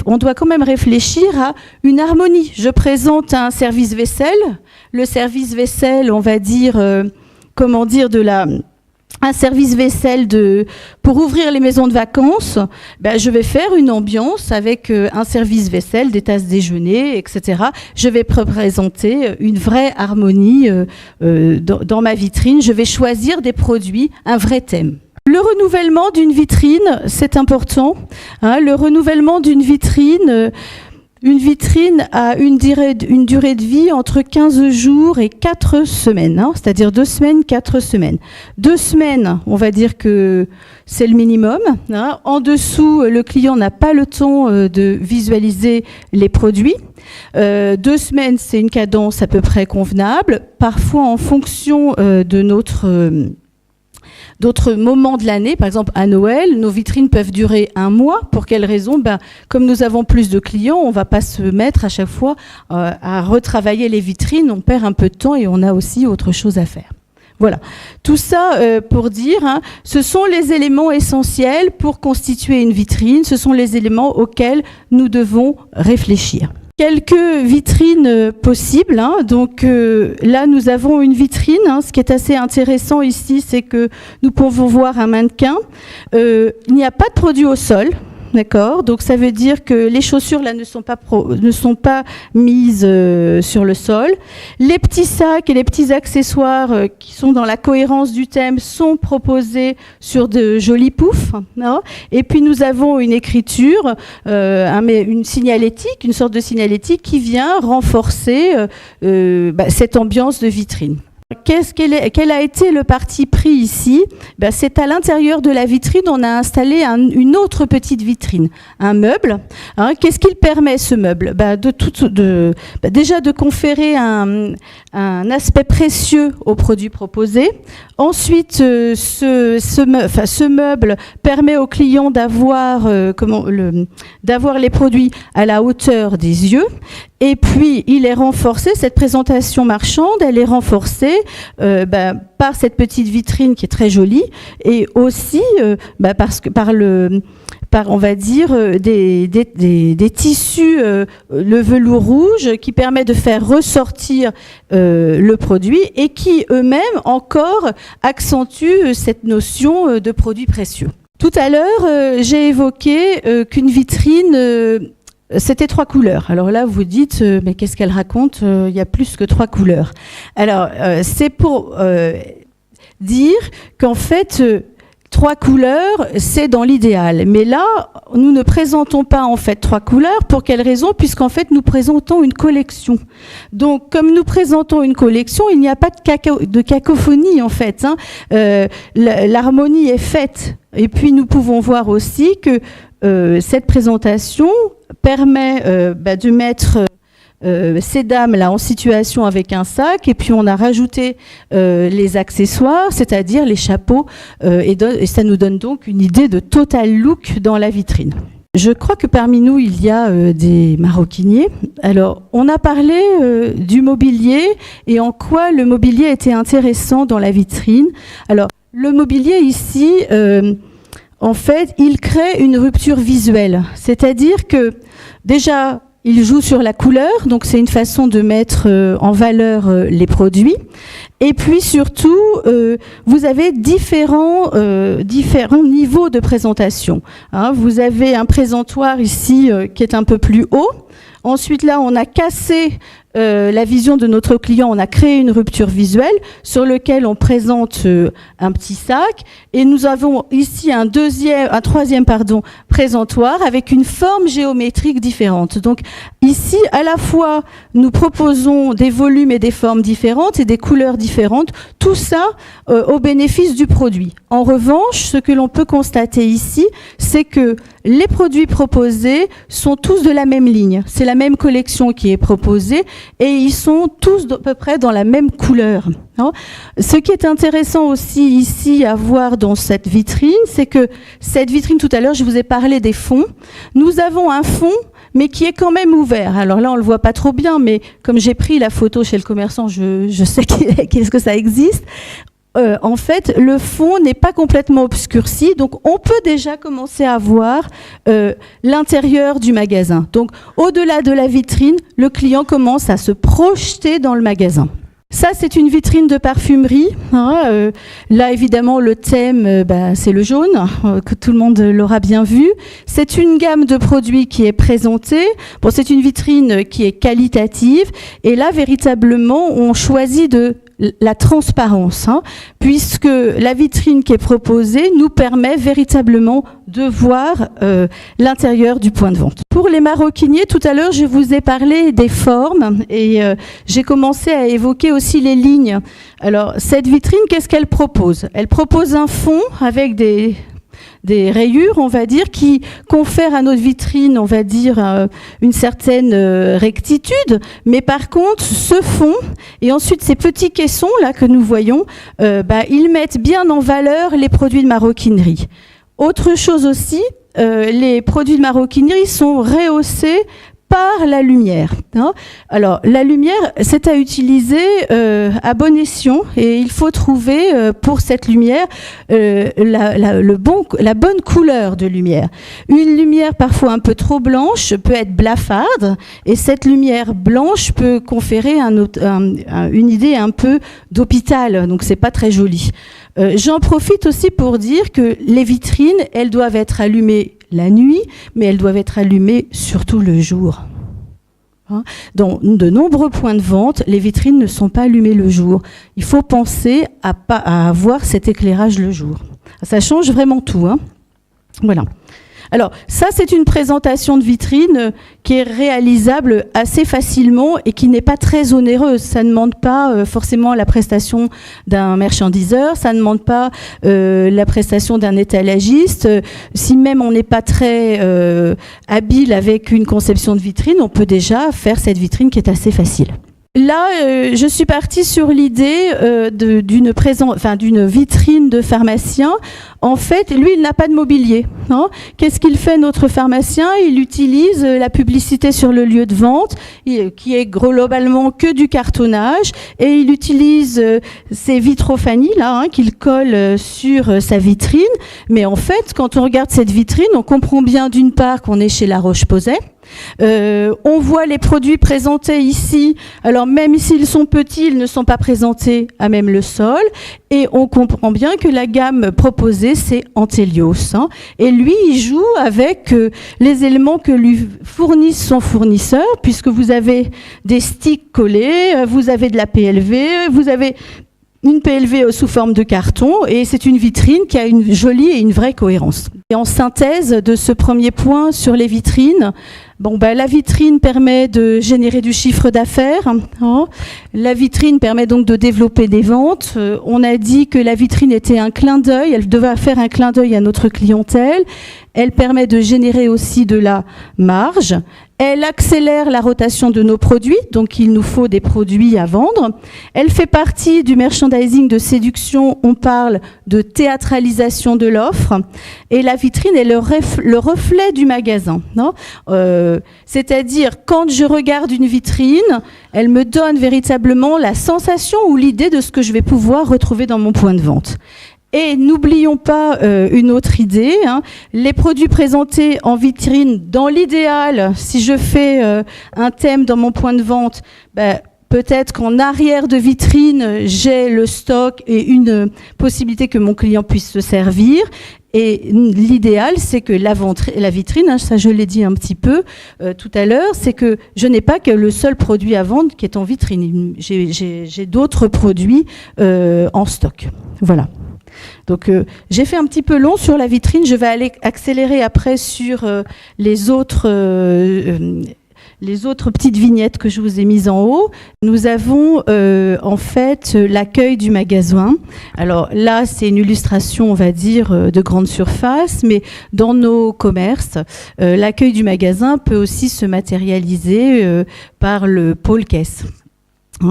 Speaker 1: on doit quand même réfléchir à une harmonie. Je présente un service vaisselle. Le service vaisselle, on va dire, un service vaisselle pour ouvrir les maisons de vacances, je vais faire une ambiance avec un service vaisselle, des tasses déjeuner, etc. Je vais présenter une vraie harmonie dans ma vitrine. Je vais choisir des produits, un vrai thème. Le renouvellement d'une vitrine, c'est important. Le renouvellement d'une vitrine, Une vitrine a une durée de vie entre 15 jours et 4 semaines, hein, c'est-à-dire 2 semaines, 4 semaines. 2 semaines, on va dire que c'est le minimum. Hein. En dessous, le client n'a pas le temps de visualiser les produits. 2 semaines, c'est une cadence à peu près convenable. Parfois, en fonction de d'autres moments de l'année, par exemple à Noël, nos vitrines peuvent durer 1 mois. Pour quelle raison? Comme nous avons plus de clients, on ne va pas se mettre à chaque fois à retravailler les vitrines. On perd un peu de temps et on a aussi autre chose à faire. Voilà. Tout ça pour dire, hein, ce sont les éléments essentiels pour constituer une vitrine. Ce sont les éléments auxquels nous devons réfléchir. Quelques vitrines possibles. Hein. Donc là, nous avons une vitrine. Hein. Ce qui est assez intéressant ici, c'est que nous pouvons voir un mannequin. Il n'y a pas de produit au sol. D'accord. Donc ça veut dire que les chaussures là ne sont pas mises sur le sol. Les petits sacs et les petits accessoires qui sont dans la cohérence du thème sont proposés sur de jolis poufs. Non. Et puis nous avons une écriture, une signalétique, une sorte de signalétique qui vient renforcer cette ambiance de vitrine. Quel a été le parti pris ici? C'est à l'intérieur de la vitrine, on a installé une autre petite vitrine, un meuble. Hein, qu'est-ce qu'il permet ce meuble? Déjà de conférer un aspect précieux aux produits proposés. Ensuite, ce meuble permet au client d'avoir les produits à la hauteur des yeux. Et puis, il est renforcé, cette présentation marchande, elle est renforcée par cette petite vitrine qui est très jolie, et aussi par on va dire, des tissus, le velours rouge, qui permet de faire ressortir le produit et qui eux-mêmes encore accentuent cette notion de produit précieux. Tout à l'heure, j'ai évoqué qu'une vitrine... c'était 3 couleurs. Alors là, vous dites, mais qu'est-ce qu'elle raconte? Il y a plus que 3 couleurs. Alors, c'est pour dire qu'en fait, 3 couleurs, c'est dans l'idéal. Mais là, nous ne présentons pas en fait 3 couleurs. Pour quelle raison? Puisqu'en fait, nous présentons une collection. Donc, comme nous présentons une collection, il n'y a pas de cacophonie en fait. Hein. L'harmonie est faite. Et puis, nous pouvons voir aussi que cette présentation permet de mettre ces dames-là en situation avec un sac, et puis on a rajouté les accessoires, c'est-à-dire les chapeaux, et ça nous donne donc une idée de total look dans la vitrine. Je crois que parmi nous, il y a des maroquiniers. Alors, on a parlé du mobilier et en quoi le mobilier était intéressant dans la vitrine. Alors, le mobilier ici... en fait, il crée une rupture visuelle. C'est-à-dire que, déjà, il joue sur la couleur, donc c'est une façon de mettre en valeur les produits. Et puis surtout, vous avez différents niveaux de présentation. Hein, vous avez un présentoir ici qui est un peu plus haut. Ensuite, là, on a cassé la vision de notre client, on a créé une rupture visuelle sur laquelle on présente un petit sac, et nous avons ici un troisième présentoir avec une forme géométrique différente. Donc ici, à la fois, nous proposons des volumes et des formes différentes et des couleurs différentes, tout ça au bénéfice du produit. En revanche, ce que l'on peut constater ici, c'est que les produits proposés sont tous de la même ligne. C'est la même collection qui est proposée et ils sont tous à peu près dans la même couleur. Ce qui est intéressant aussi ici à voir dans cette vitrine, c'est que cette vitrine, tout à l'heure, je vous ai parlé des fonds. Nous avons un fond, mais qui est quand même ouvert. Alors là, on ne le voit pas trop bien, mais comme j'ai pris la photo chez le commerçant, je sais qu'est-ce que ça existe. En fait, le fond n'est pas complètement obscurci, donc on peut déjà commencer à voir l'intérieur du magasin. Donc, au-delà de la vitrine, le client commence à se projeter dans le magasin. Ça, c'est une vitrine de parfumerie. Là, évidemment, le thème, c'est le jaune, que tout le monde l'aura bien vu. C'est une gamme de produits qui est présentée. Bon, c'est une vitrine qui est qualitative. Et là, véritablement, on choisit de la transparence, puisque la vitrine qui est proposée nous permet véritablement de voir l'intérieur du point de vente. Pour les maroquiniers, tout à l'heure, je vous ai parlé des formes et j'ai commencé à évoquer aussi les lignes. Alors, cette vitrine, qu'est-ce qu'elle propose? Elle propose un fond avec des rayures, on va dire, qui confèrent à notre vitrine, on va dire, une certaine rectitude. Mais par contre, ce fond, et ensuite ces petits caissons là que nous voyons, ils mettent bien en valeur les produits de maroquinerie. Autre chose aussi, les produits de maroquinerie sont rehaussés par la lumière. Alors, la lumière, c'est à utiliser à bon escient et il faut trouver pour cette lumière la bonne couleur de lumière. Une lumière parfois un peu trop blanche peut être blafarde et cette lumière blanche peut conférer une idée un peu d'hôpital, donc c'est pas très joli. J'en profite aussi pour dire que les vitrines, elles doivent être allumées la nuit, mais elles doivent être allumées surtout le jour. Dans de nombreux points de vente, les vitrines ne sont pas allumées le jour. Il faut penser à avoir cet éclairage le jour. Ça change vraiment tout. Voilà. Alors, ça, c'est une présentation de vitrine qui est réalisable assez facilement et qui n'est pas très onéreuse. Ça ne demande pas forcément la prestation d'un marchandiseur, ça ne demande pas la prestation d'un étalagiste. Si même on n'est pas très habile avec une conception de vitrine, on peut déjà faire cette vitrine qui est assez facile. Là, je suis partie sur l'idée d'une vitrine de pharmacien. En fait, lui, il n'a pas de mobilier. Qu'est-ce qu'il fait, notre pharmacien? Il utilise la publicité sur le lieu de vente, qui est globalement que du cartonnage, et il utilise ces vitrophanies là, qu'il colle sur sa vitrine. Mais en fait, quand on regarde cette vitrine, on comprend bien d'une part qu'on est chez La Roche-Posay. On voit les produits présentés ici. Alors même s'ils sont petits, ils ne sont pas présentés à même le sol. Et on comprend bien que la gamme proposée, c'est Antelios. Et lui, il joue avec les éléments que lui fournissent son fournisseur, puisque vous avez des sticks collés, vous avez de la PLV, vous avez une PLV sous forme de carton, et c'est une vitrine qui a une jolie et une vraie cohérence. Et en synthèse de ce premier point sur les vitrines, la vitrine permet de générer du chiffre d'affaires. La vitrine permet donc de développer des ventes. On a dit que la vitrine était un clin d'œil, elle devait faire un clin d'œil à notre clientèle. Elle permet de générer aussi de la marge. Elle accélère la rotation de nos produits, donc il nous faut des produits à vendre. Elle fait partie du merchandising de séduction, on parle de théâtralisation de l'offre. Et la vitrine est le reflet du magasin. C'est-à-dire, quand je regarde une vitrine, elle me donne véritablement la sensation ou l'idée de ce que je vais pouvoir retrouver dans mon point de vente. Et n'oublions pas une autre idée, les produits présentés en vitrine, dans l'idéal, si je fais un thème dans mon point de vente, peut-être qu'en arrière de vitrine, j'ai le stock et une possibilité que mon client puisse se servir. Et l'idéal, c'est que la vitrine, ça je l'ai dit un petit peu tout à l'heure, c'est que je n'ai pas que le seul produit à vendre qui est en vitrine. J'ai d'autres produits en stock. Voilà. Donc j'ai fait un petit peu long sur la vitrine, je vais aller accélérer après sur les autres petites vignettes que je vous ai mises en haut. Nous avons en fait l'accueil du magasin. Alors là, c'est une illustration, on va dire, de grande surface, mais dans nos commerces, l'accueil du magasin peut aussi se matérialiser par le pôle caisse.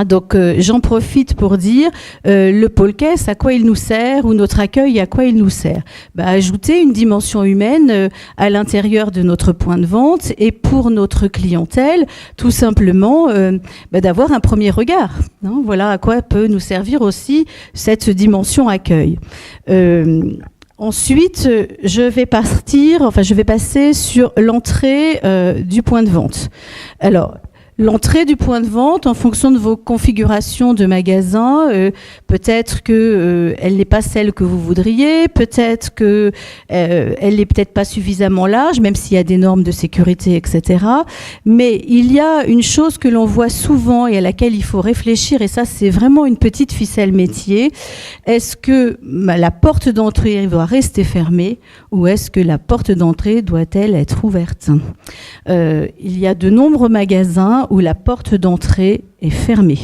Speaker 1: Donc j'en profite pour dire le pôle caisse, à quoi il nous sert, ou notre accueil, à quoi il nous sert. Ajouter une dimension humaine à l'intérieur de notre point de vente et pour notre clientèle, tout simplement d'avoir un premier regard. Voilà à quoi peut nous servir aussi cette dimension accueil. Ensuite, je vais passer sur l'entrée du point de vente. Alors, l'entrée du point de vente en fonction de vos configurations de magasin. Peut-être que elle n'est pas celle que vous voudriez, peut-être que elle n'est peut-être pas suffisamment large, même s'il y a des normes de sécurité, etc. Mais il y a une chose que l'on voit souvent et à laquelle il faut réfléchir, et ça c'est vraiment une petite ficelle métier. Est-ce que la porte d'entrée doit rester fermée ou est-ce que la porte d'entrée doit-elle être ouverte ? Il y a de nombreux magasins où la porte d'entrée est fermée.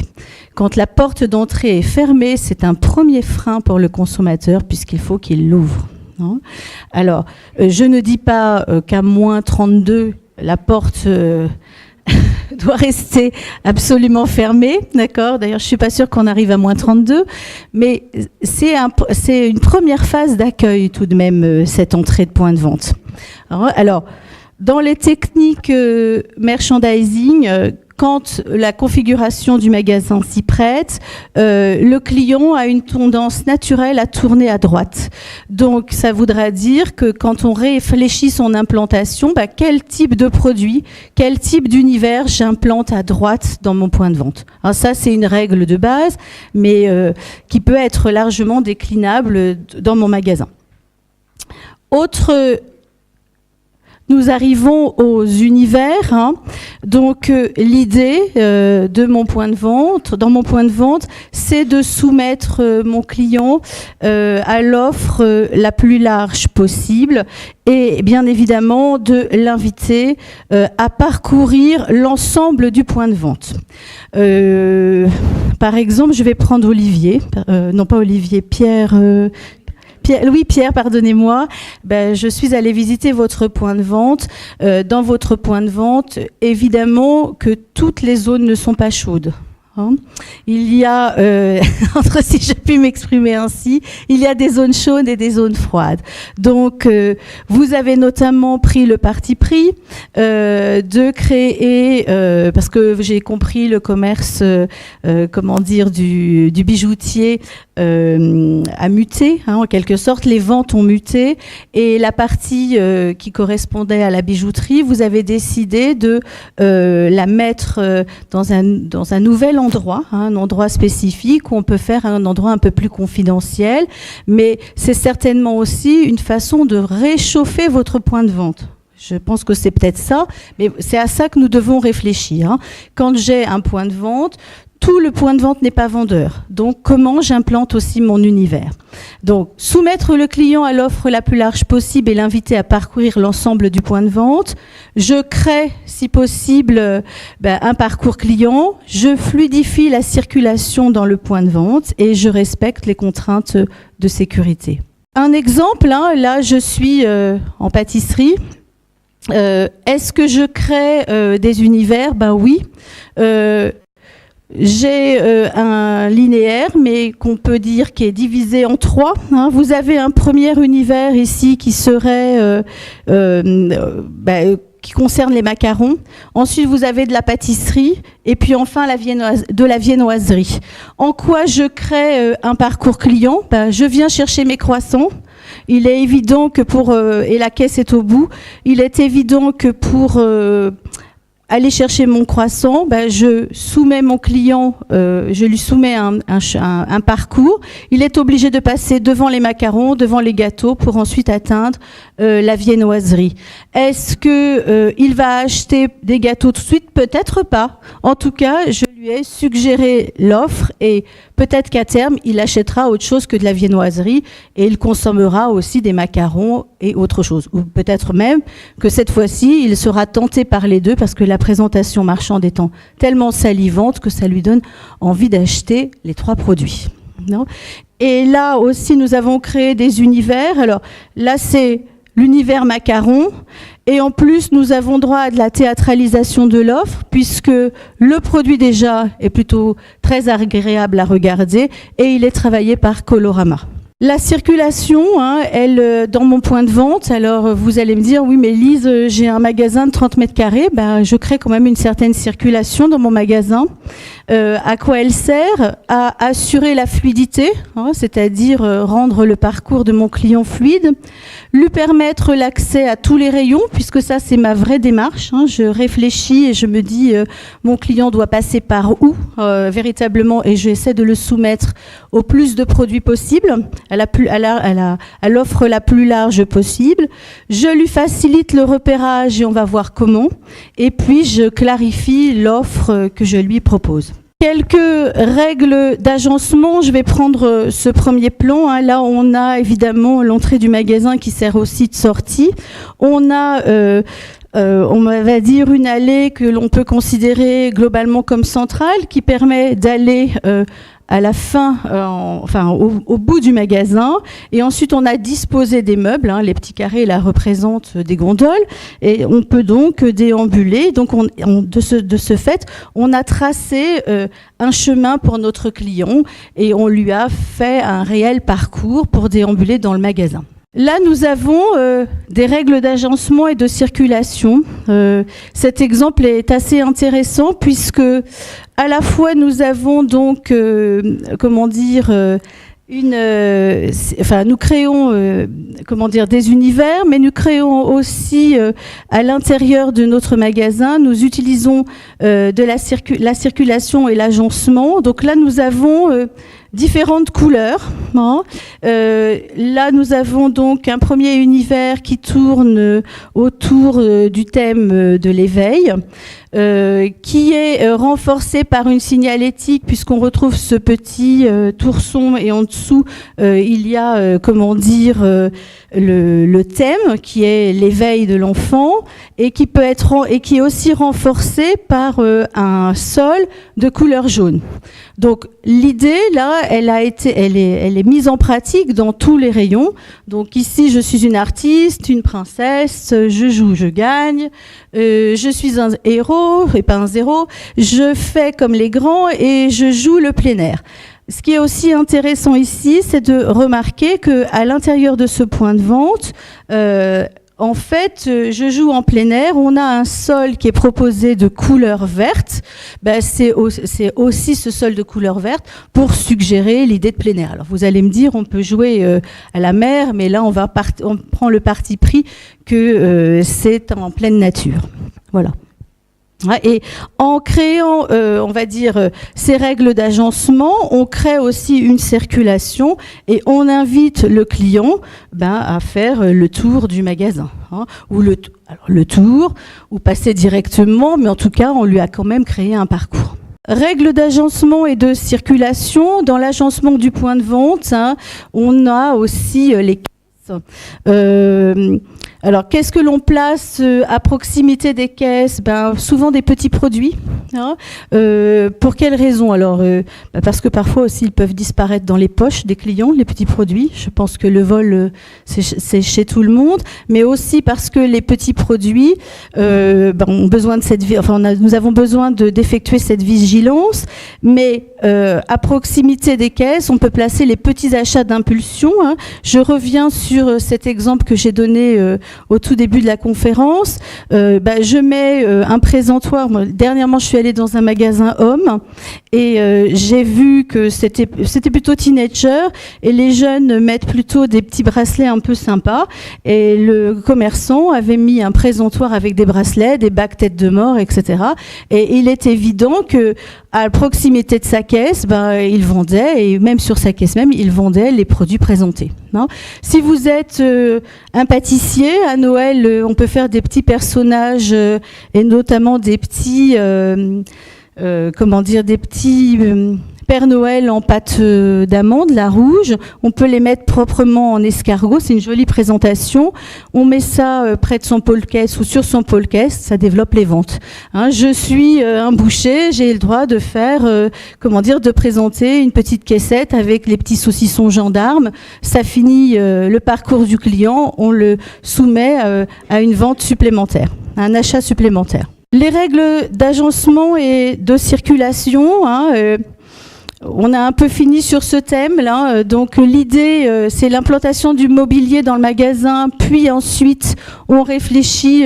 Speaker 1: Quand la porte d'entrée est fermée, c'est un premier frein pour le consommateur puisqu'il faut qu'il l'ouvre. Alors, je ne dis pas qu'à moins 32, la porte doit rester absolument fermée, d'accord ? D'ailleurs, je ne suis pas sûre qu'on arrive à moins 32, mais c'est une première phase d'accueil tout de même, cette entrée de point de vente. Alors dans les techniques merchandising, quand la configuration du magasin s'y prête, le client a une tendance naturelle à tourner à droite. Donc, ça voudra dire que quand on réfléchit son implantation, quel type de produit, quel type d'univers j'implante à droite dans mon point de vente. Alors ça, c'est une règle de base, mais qui peut être largement déclinable dans mon magasin. Nous arrivons aux univers. Donc l'idée de mon point de vente, dans mon point de vente, c'est de soumettre mon client à l'offre la plus large possible et bien évidemment de l'inviter à parcourir l'ensemble du point de vente. Par exemple, je vais prendre Olivier, non pas Olivier, Pierre, pardonnez-moi. Je suis allée visiter votre point de vente. Dans votre point de vente, évidemment que toutes les zones ne sont pas chaudes. Il y a, si je puis m'exprimer ainsi, il y a des zones chaudes et des zones froides. Donc, vous avez notamment pris le parti pris de créer, parce que j'ai compris le commerce, du bijoutier a muté, en quelque sorte, les ventes ont muté, et la partie qui correspondait à la bijouterie, vous avez décidé de la mettre dans un nouvel endroit, un endroit spécifique où on peut faire un endroit un peu plus confidentiel, mais c'est certainement aussi une façon de réchauffer votre point de vente. Je pense que c'est peut-être ça, mais c'est à ça que nous devons réfléchir. Quand j'ai un point de vente, tout le point de vente n'est pas vendeur. Donc, comment j'implante aussi mon univers ? Donc, soumettre le client à l'offre la plus large possible et l'inviter à parcourir l'ensemble du point de vente. Je crée, si possible, un parcours client. Je fluidifie la circulation dans le point de vente et je respecte les contraintes de sécurité. Un exemple, là, je suis en pâtisserie. Est-ce que je crée des univers ? Oui. J'ai un linéaire, mais qu'on peut dire qui est divisé en 3. Vous avez un premier univers ici qui serait qui concerne les macarons. Ensuite, vous avez de la pâtisserie et puis enfin de la viennoiserie. En quoi je crée un parcours client ? Je viens chercher mes croissants. Il est évident que et la caisse est au bout, il est évident que pour aller chercher mon croissant, je soumets mon client, je lui soumets un parcours. Il est obligé de passer devant les macarons, devant les gâteaux, pour ensuite atteindre la viennoiserie. Est-ce que il va acheter des gâteaux tout de suite ? Peut-être pas. En tout cas, je lui ai suggéré l'offre et peut-être qu'à terme, il achètera autre chose que de la viennoiserie et il consommera aussi des macarons et autre chose. Ou peut-être même que cette fois-ci, il sera tenté par les deux parce que la présentation marchande étant tellement salivante que ça lui donne envie d'acheter les 3 produits. Non ? Et là aussi, nous avons créé des univers. Alors là, c'est l'univers macaron. Et en plus, nous avons droit à de la théâtralisation de l'offre, puisque le produit déjà est plutôt très agréable à regarder, et il est travaillé par Colorama. La circulation, elle, dans mon point de vente, alors vous allez me dire, oui mais Lise, j'ai un magasin de 30 mètres carrés, je crée quand même une certaine circulation dans mon magasin. À quoi elle sert? À assurer la fluidité, c'est-à-dire rendre le parcours de mon client fluide, lui permettre l'accès à tous les rayons, puisque ça c'est ma vraie démarche. Je réfléchis et je me dis mon client doit passer par où véritablement, et j'essaie de le soumettre au plus de produits possible, à l'offre la plus large possible. Je lui facilite le repérage et on va voir comment. Et puis je clarifie l'offre que je lui propose. Quelques règles d'agencement, je vais prendre ce premier plan. Là, on a évidemment l'entrée du magasin qui sert aussi de sortie. On a, on va dire, une allée que l'on peut considérer globalement comme centrale, qui permet d'aller à la fin, au bout du magasin. Et ensuite, on a disposé des meubles. Les petits carrés, là, représentent des gondoles. Et on peut donc déambuler. Donc, de ce fait, on a tracé un chemin pour notre client et on lui a fait un réel parcours pour déambuler dans le magasin. Là, nous avons des règles d'agencement et de circulation. Cet exemple est assez intéressant puisque à la fois nous avons donc, nous créons des univers, mais nous créons aussi à l'intérieur de notre magasin, nous utilisons de la circulation et l'agencement. Donc là, nous avons différentes couleurs. Là, nous avons donc un premier univers qui tourne autour du thème de l'éveil, qui est renforcé par une signalétique, puisqu'on retrouve ce petit tourson et en dessous, il y a, le thème qui est l'éveil de l'enfant et qui est aussi renforcé par un sol de couleur jaune. Donc l'idée là, elle est mise en pratique dans tous les rayons. Donc ici, je suis une artiste, une princesse, je joue, je gagne, je suis un héros et pas un zéro, je fais comme les grands et je joue le plein air. Ce qui est aussi intéressant ici, c'est de remarquer qu'à l'intérieur de ce point de vente, en fait, je joue en plein air, on a un sol qui est proposé de couleur verte. C'est aussi ce sol de couleur verte pour suggérer l'idée de plein air. Alors vous allez me dire, on peut jouer à la mer, mais là on prend le parti pris que c'est en pleine nature. Voilà. Et en créant, ces règles d'agencement, on crée aussi une circulation et on invite le client à faire le tour du magasin, ou le tour, ou passer directement, mais en tout cas, on lui a quand même créé un parcours. Règles d'agencement et de circulation. Dans l'agencement du point de vente, on a aussi les caisses. Alors, qu'est-ce que l'on place à proximité des caisses? Souvent des petits produits. Pour quelles raisons? Alors, parce que parfois aussi, ils peuvent disparaître dans les poches des clients, les petits produits. Je pense que le vol, c'est chez tout le monde. Mais aussi parce que les petits produits ont besoin de nous avons besoin d'effectuer cette vigilance. Mais à proximité des caisses, on peut placer les petits achats d'impulsion. Je reviens sur cet exemple que j'ai donné au tout début de la conférence. Je mets un présentoir. Moi, dernièrement, je suis allée dans un magasin homme et j'ai vu que c'était plutôt teenager et les jeunes mettent plutôt des petits bracelets un peu sympas. Et le commerçant avait mis un présentoir avec des bracelets, des bagues tête de mort, etc. Et il est évident que à proximité de sa caisse, il vendait, et même sur sa caisse même, il vendait les produits présentés. Si vous êtes un pâtissier, à Noël, on peut faire des petits personnages, et notamment des petits, des petits Père Noël en pâte d'amande, la rouge. On peut les mettre proprement en escargot, c'est une jolie présentation. On met ça près de son pôle-caisse ou sur son pôle-caisse, ça développe les ventes. Je suis un boucher, j'ai le droit de faire, de présenter une petite caissette avec les petits saucissons gendarmes. Ça finit le parcours du client, on le soumet à une vente supplémentaire, à un achat supplémentaire. Les règles d'agencement et de circulation, On a un peu fini sur ce thème là. Donc l'idée, c'est l'implantation du mobilier dans le magasin, puis ensuite on réfléchit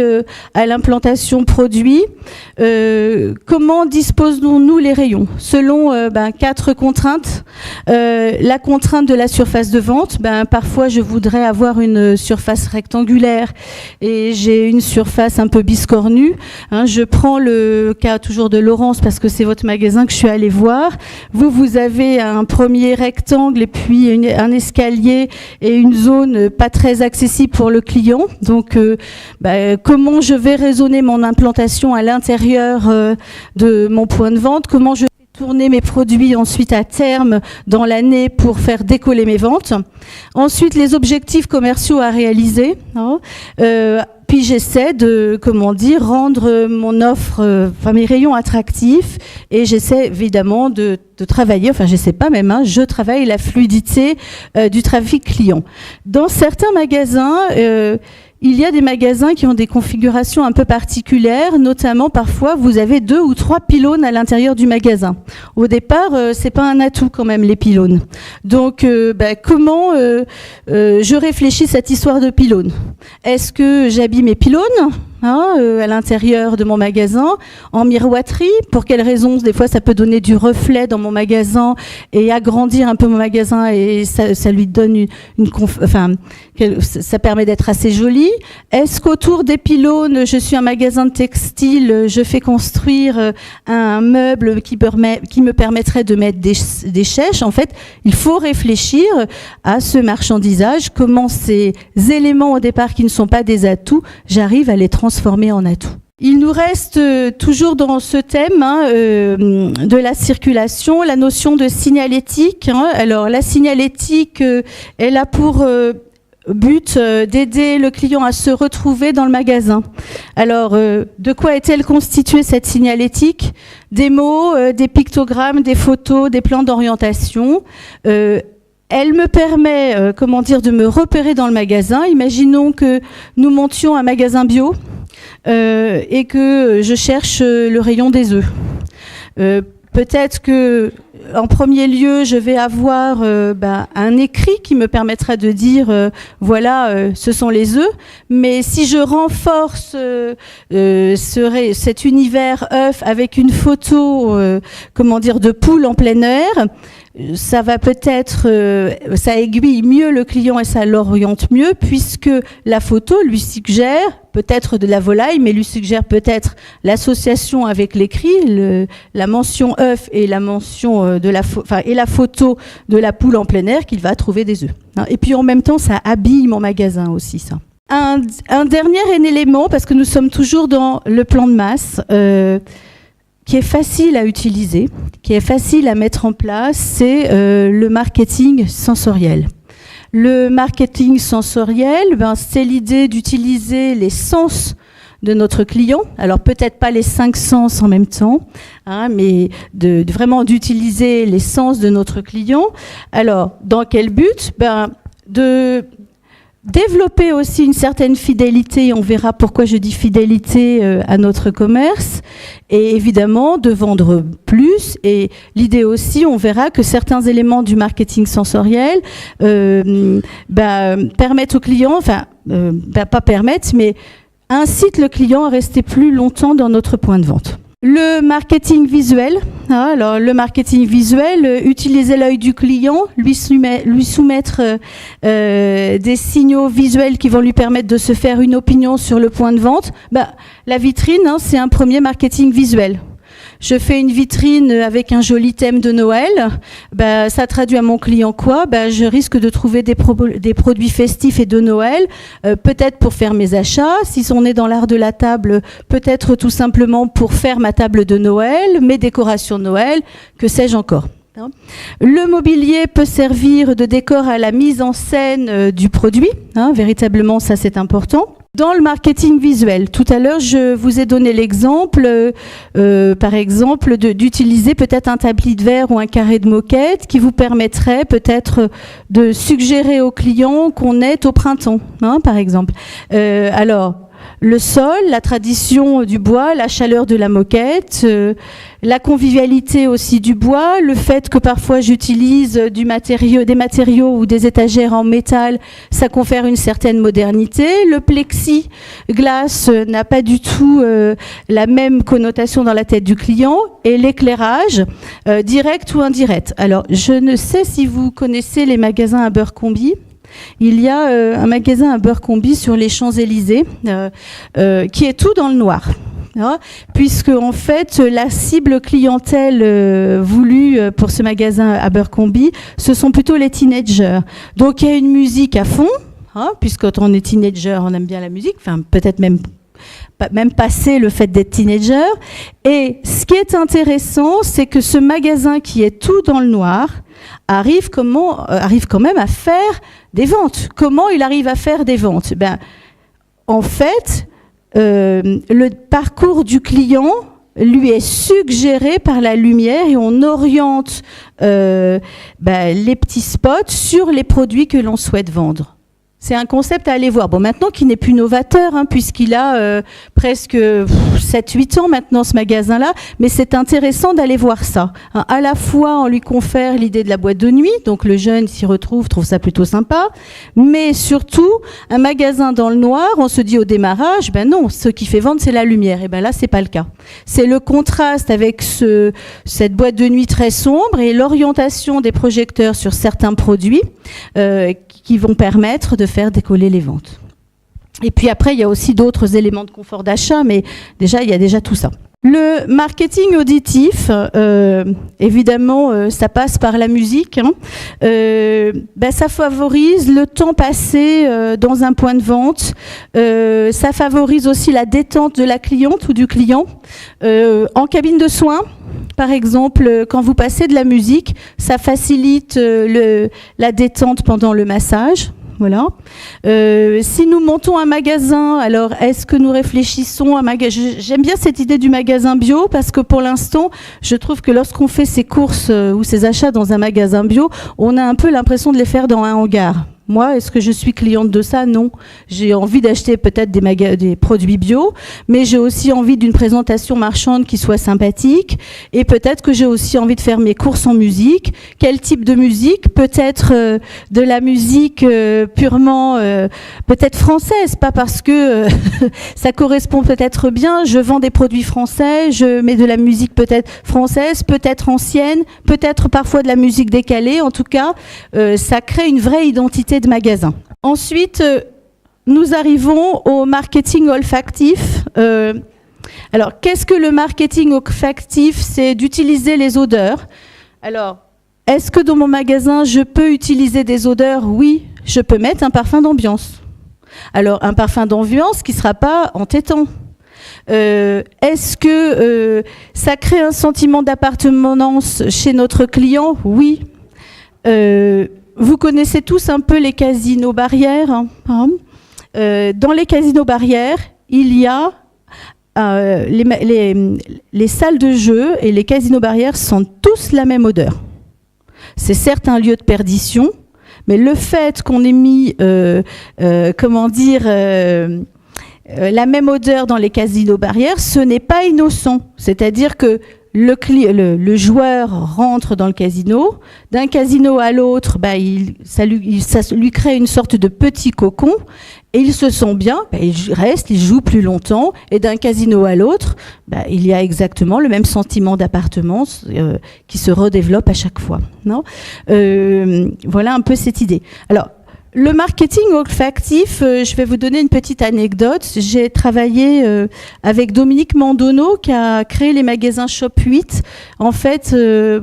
Speaker 1: à l'implantation produit. Comment disposons-nous les rayons? Selon 4 contraintes. La contrainte de la surface de vente, parfois je voudrais avoir une surface rectangulaire et j'ai une surface un peu biscornue. Je prends le cas toujours de Laurence parce que c'est votre magasin que je suis allée voir. Vous avez un premier rectangle et puis un escalier et une zone pas très accessible pour le client. Donc, comment je vais raisonner mon implantation à l'intérieur de mon point de vente? Comment je vais tourner mes produits ensuite à terme dans l'année pour faire décoller mes ventes? Ensuite, les objectifs commerciaux à réaliser. Puis j'essaie de, rendre mon offre, mes rayons attractifs, et j'essaie évidemment de travailler, j'essaie pas même, je travaille la fluidité du trafic client. Dans certains magasins, il y a des magasins qui ont des configurations un peu particulières, notamment parfois vous avez 2 ou 3 pylônes à l'intérieur du magasin. Au départ, c'est pas un atout quand même les pylônes. Donc comment je réfléchis à cette histoire de pylônes? Est-ce que j'habille mes pylônes à l'intérieur de mon magasin en miroiterie? Pour quelles raisons? Des fois ça peut donner du reflet dans mon magasin et agrandir un peu mon magasin, et ça lui donne ça permet d'être assez joli. Est-ce qu'autour des pylônes, je suis un magasin de textile, je fais construire un meuble qui me permettrait de mettre des chèches? En fait, il faut réfléchir à ce marchandisage, comment ces éléments au départ qui ne sont pas des atouts, j'arrive à les transformer en atouts. Il nous reste toujours dans ce thème de la circulation, la notion de signalétique. Alors la signalétique, elle a pour but d'aider le client à se retrouver dans le magasin. Alors, de quoi est-elle constituée cette signalétique? Des mots, des pictogrammes, des photos, des plans d'orientation. Elle me permet, de me repérer dans le magasin. Imaginons que nous montions un magasin bio et que je cherche le rayon des œufs. Peut-être que, en premier lieu, je vais avoir un écrit qui me permettra de dire ce sont les œufs. Mais si je renforce cet univers œuf avec une photo, de poule en plein air, ça va peut-être, ça aiguille mieux le client et ça l'oriente mieux, puisque la photo lui suggère peut-être de la volaille, mais lui suggère peut-être l'association avec l'écrit, la mention œuf et la mention et la photo de la poule en plein air qu'il va trouver des œufs. Et puis en même temps, ça habille mon magasin aussi, ça. Un dernier élément, parce que nous sommes toujours dans le plan de masse, qui est facile à utiliser, qui est facile à mettre en place, c'est le marketing sensoriel. Le marketing sensoriel, c'est l'idée d'utiliser les sens de notre client. Alors peut-être pas les 5 sens en même temps, mais vraiment d'utiliser les sens de notre client. Alors, dans quel but? De développer aussi une certaine fidélité, on verra pourquoi je dis fidélité à notre commerce, et évidemment de vendre plus. Et l'idée aussi, on verra que certains éléments du marketing sensoriel permettent au client, pas permettent, mais incitent le client à rester plus longtemps dans notre point de vente. Le marketing visuel, alors le marketing visuel, utiliser l'œil du client, lui soumettre des signaux visuels qui vont lui permettre de se faire une opinion sur le point de vente. La vitrine, c'est un premier marketing visuel. Je fais une vitrine avec un joli thème de Noël, ça traduit à mon client quoi? Je risque de trouver des produits festifs et de Noël, peut-être pour faire mes achats. Si on est dans l'art de la table, peut-être tout simplement pour faire ma table de Noël, mes décorations de Noël, que sais-je encore. Le mobilier peut servir de décor à la mise en scène du produit, véritablement ça c'est important. Dans le marketing visuel, tout à l'heure, je vous ai donné l'exemple, par exemple, d'utiliser peut-être un tapis de verre ou un carré de moquette qui vous permettrait peut-être de suggérer au client qu'on est au printemps, par exemple. Alors, le sol, la tradition du bois, la chaleur de la moquette, la convivialité aussi du bois, le fait que parfois j'utilise des matériaux ou des étagères en métal, ça confère une certaine modernité. Le plexiglas n'a pas du tout la même connotation dans la tête du client, et l'éclairage, direct ou indirect. Alors, je ne sais si vous connaissez les magasins Abercrombie. Il y a un magasin Abercrombie sur les Champs-Élysées qui est tout dans le noir. Puisque en fait la cible clientèle voulue pour ce magasin Abercrombie, ce sont plutôt les teenagers. Donc il y a une musique à fond, puisque quand on est teenager, on aime bien la musique, enfin peut-être même passer le fait d'être teenager. Et ce qui est intéressant, c'est que ce magasin qui est tout dans le noir arrive quand même à faire des ventes. Comment il arrive à faire des ventes ? En fait, le parcours du client lui est suggéré par la lumière et on oriente les petits spots sur les produits que l'on souhaite vendre. C'est un concept à aller voir. Bon, maintenant qui n'est plus novateur, puisqu'il a presque 7-8 ans maintenant, ce magasin-là, mais c'est intéressant d'aller voir ça. À la fois, on lui confère l'idée de la boîte de nuit, donc le jeune s'y retrouve, trouve ça plutôt sympa, mais surtout, un magasin dans le noir, on se dit au démarrage, non, ce qui fait vendre, c'est la lumière. Et là, c'est pas le cas. C'est le contraste avec cette boîte de nuit très sombre et l'orientation des projecteurs sur certains produits qui vont permettre de faire décoller les ventes. Et puis après, il y a aussi d'autres éléments de confort d'achat, mais déjà, il y a déjà tout ça. Le marketing auditif, évidemment, ça passe par la musique. Ça favorise le temps passé dans un point de vente. Ça favorise aussi la détente de la cliente ou du client. En cabine de soins, par exemple, quand vous passez de la musique, ça facilite la détente pendant le massage. Voilà. Si nous montons un magasin, alors est-ce que nous réfléchissons à J'aime bien cette idée du magasin bio parce que pour l'instant, je trouve que lorsqu'on fait ses courses ou ses achats dans un magasin bio, on a un peu l'impression de les faire dans un hangar. Moi, est-ce que je suis cliente de ça ? Non. J'ai envie d'acheter peut-être des produits bio, mais j'ai aussi envie d'une présentation marchande qui soit sympathique. Et peut-être que j'ai aussi envie de faire mes courses en musique. Quel type de musique ? Peut-être de la musique purement, peut-être française, pas parce que ça correspond peut-être bien. Je vends des produits français, je mets de la musique peut-être française, peut-être ancienne, peut-être parfois de la musique décalée. En tout cas, ça crée une vraie identité de magasin. Ensuite, nous arrivons au marketing olfactif. Alors, qu'est-ce que le marketing olfactif ? C'est d'utiliser les odeurs. Alors, est-ce que dans mon magasin, je peux utiliser des odeurs ? Oui, je peux mettre un parfum d'ambiance. Alors, un parfum d'ambiance qui ne sera pas entêtant. Est-ce que ça crée un sentiment d'appartenance chez notre client ? Oui. Vous connaissez tous un peu les casinos barrières. Dans les casinos barrières, il y a les salles de jeu et les casinos barrières sentent tous la même odeur. C'est certes un lieu de perdition, mais le fait qu'on ait mis, la même odeur dans les casinos barrières, ce n'est pas innocent. C'est-à-dire que le joueur rentre dans le casino, d'un casino à l'autre, ça lui crée une sorte de petit cocon, et il se sent bien, il reste, il joue plus longtemps, et d'un casino à l'autre, il y a exactement le même sentiment d'appartenance qui se redéveloppe à chaque fois. Non ? Voilà un peu cette idée. Alors, le marketing olfactif, je vais vous donner une petite anecdote. J'ai travaillé avec Dominique Mandonneau qui a créé les magasins Shop 8, en fait,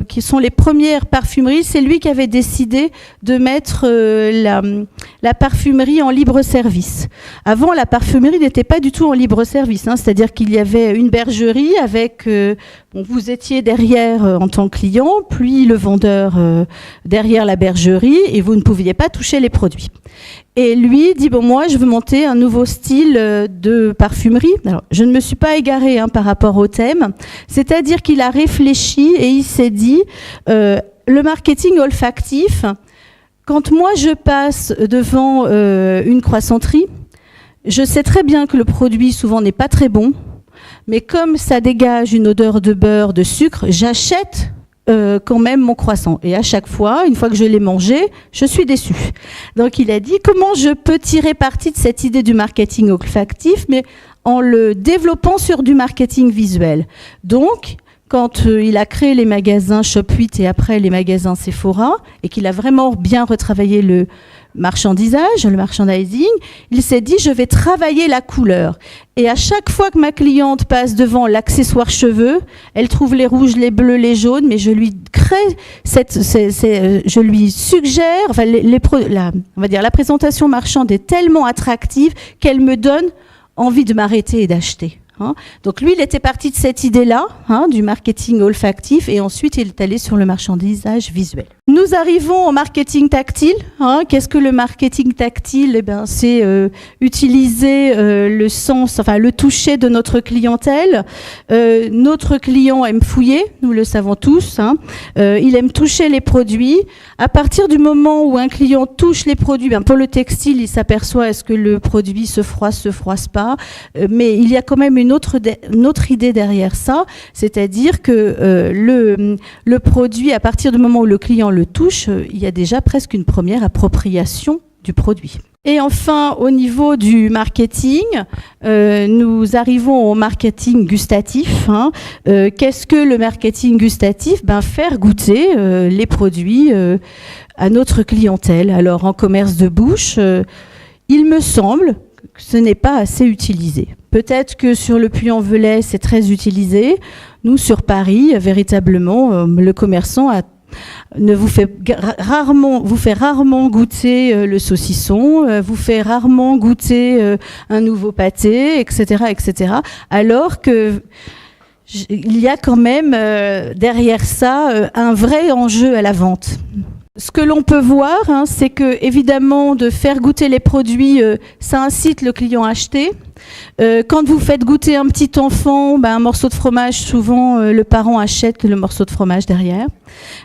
Speaker 1: qui sont les premières parfumeries. C'est lui qui avait décidé de mettre la parfumerie en libre service. Avant, la parfumerie n'était pas du tout en libre service, c'est-à-dire qu'il y avait une bergerie avec... vous étiez derrière en tant que client, puis le vendeur derrière la bergerie, et vous ne pouviez pas toucher les produits. Et lui dit, moi, je veux monter un nouveau style de parfumerie. Alors, je ne me suis pas égarée par rapport au thème. C'est-à-dire qu'il a réfléchi et il s'est dit, le marketing olfactif, quand moi je passe devant une croissanterie, je sais très bien que le produit souvent n'est pas très bon, mais comme ça dégage une odeur de beurre, de sucre, j'achète quand même mon croissant. Et à chaque fois, une fois que je l'ai mangé, je suis déçue. Donc il a dit comment je peux tirer parti de cette idée du marketing olfactif, mais en le développant sur du marketing visuel. Donc, quand il a créé les magasins Shop 8 et après les magasins Sephora, et qu'il a vraiment bien retravaillé le marchandisage, le merchandising, il s'est dit je vais travailler la couleur. Et à chaque fois que ma cliente passe devant l'accessoire cheveux, elle trouve les rouges, les bleus, les jaunes, mais je lui crée je lui suggère, enfin on va dire la présentation marchande est tellement attractive qu'elle me donne envie de m'arrêter et d'acheter. Donc lui, il était parti de cette idée-là, du marketing olfactif, et ensuite il est allé sur le marchandisage visuel. Nous arrivons au marketing tactile. Qu'est-ce que le marketing tactile ? C'est utiliser le sens, enfin le toucher de notre clientèle. Notre client aime fouiller, nous le savons tous. Il aime toucher les produits. À partir du moment où un client touche les produits, pour le textile, il s'aperçoit est-ce que le produit se froisse pas. Mais il y a quand même une autre idée derrière ça, c'est-à-dire que le produit, à partir du moment où le client le touche, il y a déjà presque une première appropriation du produit. Et enfin, au niveau du marketing, nous arrivons au marketing gustatif. Qu'est-ce que le marketing gustatif ? Faire goûter les produits à notre clientèle. Alors, en commerce de bouche, il me semble que ce n'est pas assez utilisé. Peut-être que sur le Puy-en-Velay, c'est très utilisé. Nous, sur Paris, véritablement, le commerçant vous fait rarement goûter le saucisson, vous fait rarement goûter un nouveau pâté, etc., etc. Alors que il y a quand même derrière ça un vrai enjeu à la vente. Ce que l'on peut voir, c'est que évidemment de faire goûter les produits, ça incite le client à acheter. Quand vous faites goûter un petit enfant un morceau de fromage, souvent le parent achète le morceau de fromage derrière.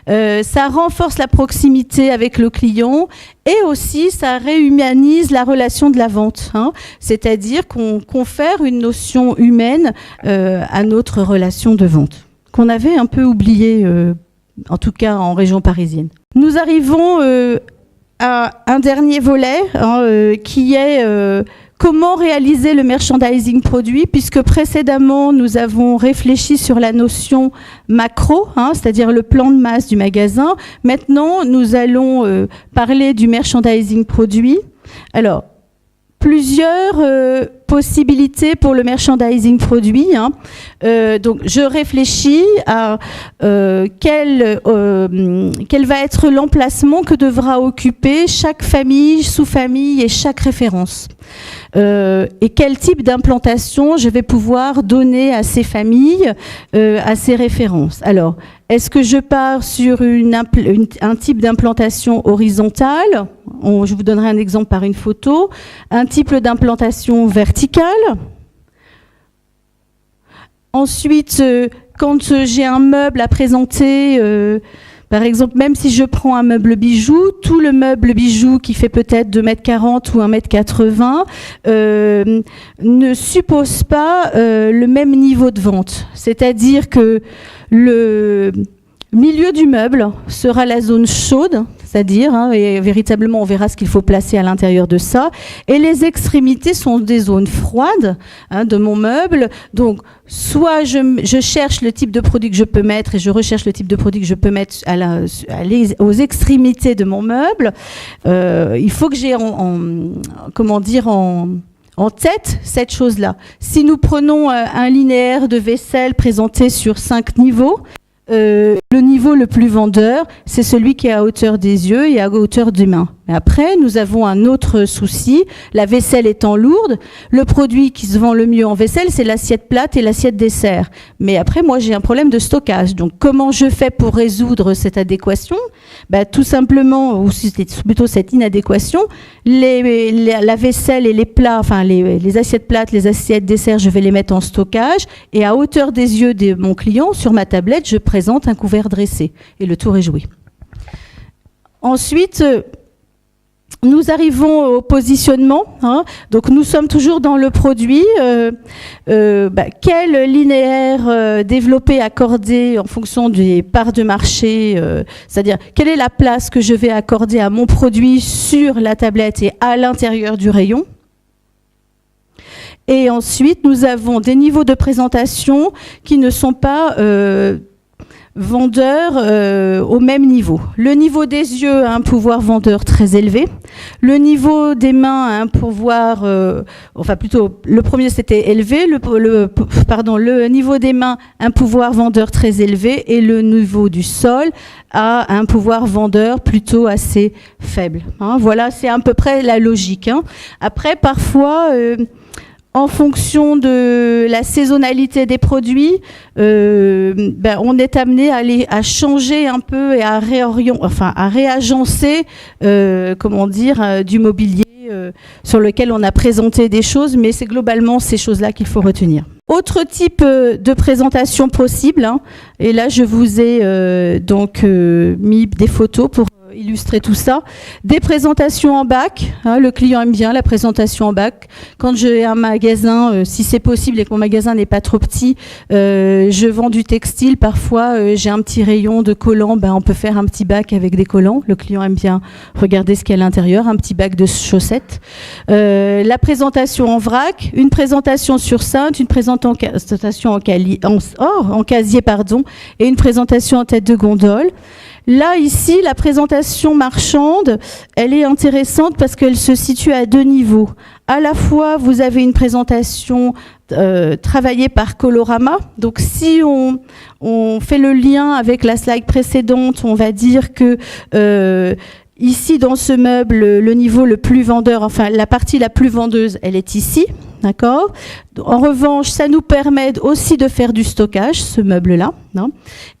Speaker 1: Ça renforce la proximité avec le client et aussi ça réhumanise la relation de la vente. C'est-à-dire qu'on confère une notion humaine à notre relation de vente, qu'on avait un peu oubliée, en tout cas en région parisienne. Nous arrivons à un dernier volet qui est comment réaliser le merchandising produit, puisque précédemment nous avons réfléchi sur la notion macro, c'est-à-dire le plan de masse du magasin. Maintenant, nous allons parler du merchandising produit. Alors, plusieurs possibilités pour le merchandising produit. Donc, je réfléchis à quel va être l'emplacement que devra occuper chaque famille, sous-famille et chaque référence. Et quel type d'implantation je vais pouvoir donner à ces familles, à ces références. Alors, est-ce que je pars sur un type d'implantation horizontale ? Je vous donnerai un exemple par une photo. Un type d'implantation verticale. Ensuite, quand j'ai un meuble à présenter, par exemple, même si je prends un meuble bijou, tout le meuble bijou qui fait peut-être 2,40 m ou 1,80 m ne suppose pas le même niveau de vente. C'est-à-dire que le milieu du meuble sera la zone chaude, c'est-à-dire, et véritablement on verra ce qu'il faut placer à l'intérieur de ça, et les extrémités sont des zones froides de mon meuble. Donc soit je cherche le type de produit que je peux mettre et je recherche le type de produit que je peux mettre aux extrémités de mon meuble. Il faut que j'ai en tête cette chose-là. Si nous prenons un linéaire de vaisselle présenté sur 5 niveaux, le niveau le plus vendeur, c'est celui qui est à hauteur des yeux et à hauteur des mains. Mais après, nous avons un autre souci, la vaisselle étant lourde, le produit qui se vend le mieux en vaisselle, c'est l'assiette plate et l'assiette dessert. Mais après, moi, j'ai un problème de stockage. Donc, comment je fais pour résoudre cette adéquation ? Tout simplement, ou c'est plutôt cette inadéquation, la vaisselle et les plats, enfin les assiettes plates, les assiettes dessert, je vais les mettre en stockage et à hauteur des yeux de mon client, sur ma tablette, je présente un couvert dressé et le tour est joué. Ensuite, Nous arrivons au positionnement, hein. Donc nous sommes toujours dans le produit. Quel linéaire développé, accordé en fonction des parts de marché, c'est-à-dire quelle est la place que je vais accorder à mon produit sur la tablette et à l'intérieur du rayon. Et ensuite, nous avons des niveaux de présentation qui ne sont pas vendeurs au même niveau. Le niveau des yeux a un pouvoir vendeur très élevé. Le niveau des mains a un pouvoir, le premier c'était élevé, le niveau des mains a un pouvoir vendeur très élevé et le niveau du sol a un pouvoir vendeur plutôt assez faible. Hein, voilà, c'est à peu près la logique. Hein. Après, parfois... en fonction de la saisonnalité des produits, on est amené à changer un peu et à réagencer, du mobilier sur lequel on a présenté des choses, mais c'est globalement ces choses-là qu'il faut retenir. Autre type de présentation possible, hein, et là je vous ai mis des photos pour illustrer tout ça. Des présentations en bac, hein, le client aime bien la présentation en bac. Quand j'ai un magasin, si c'est possible et que mon magasin n'est pas trop petit, je vends du textile. Parfois, j'ai un petit rayon de collants, on peut faire un petit bac avec des collants. Le client aime bien regarder ce qu'il y a à l'intérieur, un petit bac de chaussettes. La présentation en vrac, une présentation sur cintre, une présentation en casier, et une présentation en tête de gondole. Là, ici, la présentation marchande, elle est intéressante parce qu'elle se situe à deux niveaux. À la fois, vous avez une présentation travaillée par Colorama. Donc, si on fait le lien avec la slide précédente, on va dire que ici, dans ce meuble, le niveau le plus vendeur, enfin, la partie la plus vendeuse, elle est ici. D'accord ? En revanche, ça nous permet aussi de faire du stockage, ce meuble-là. Non ?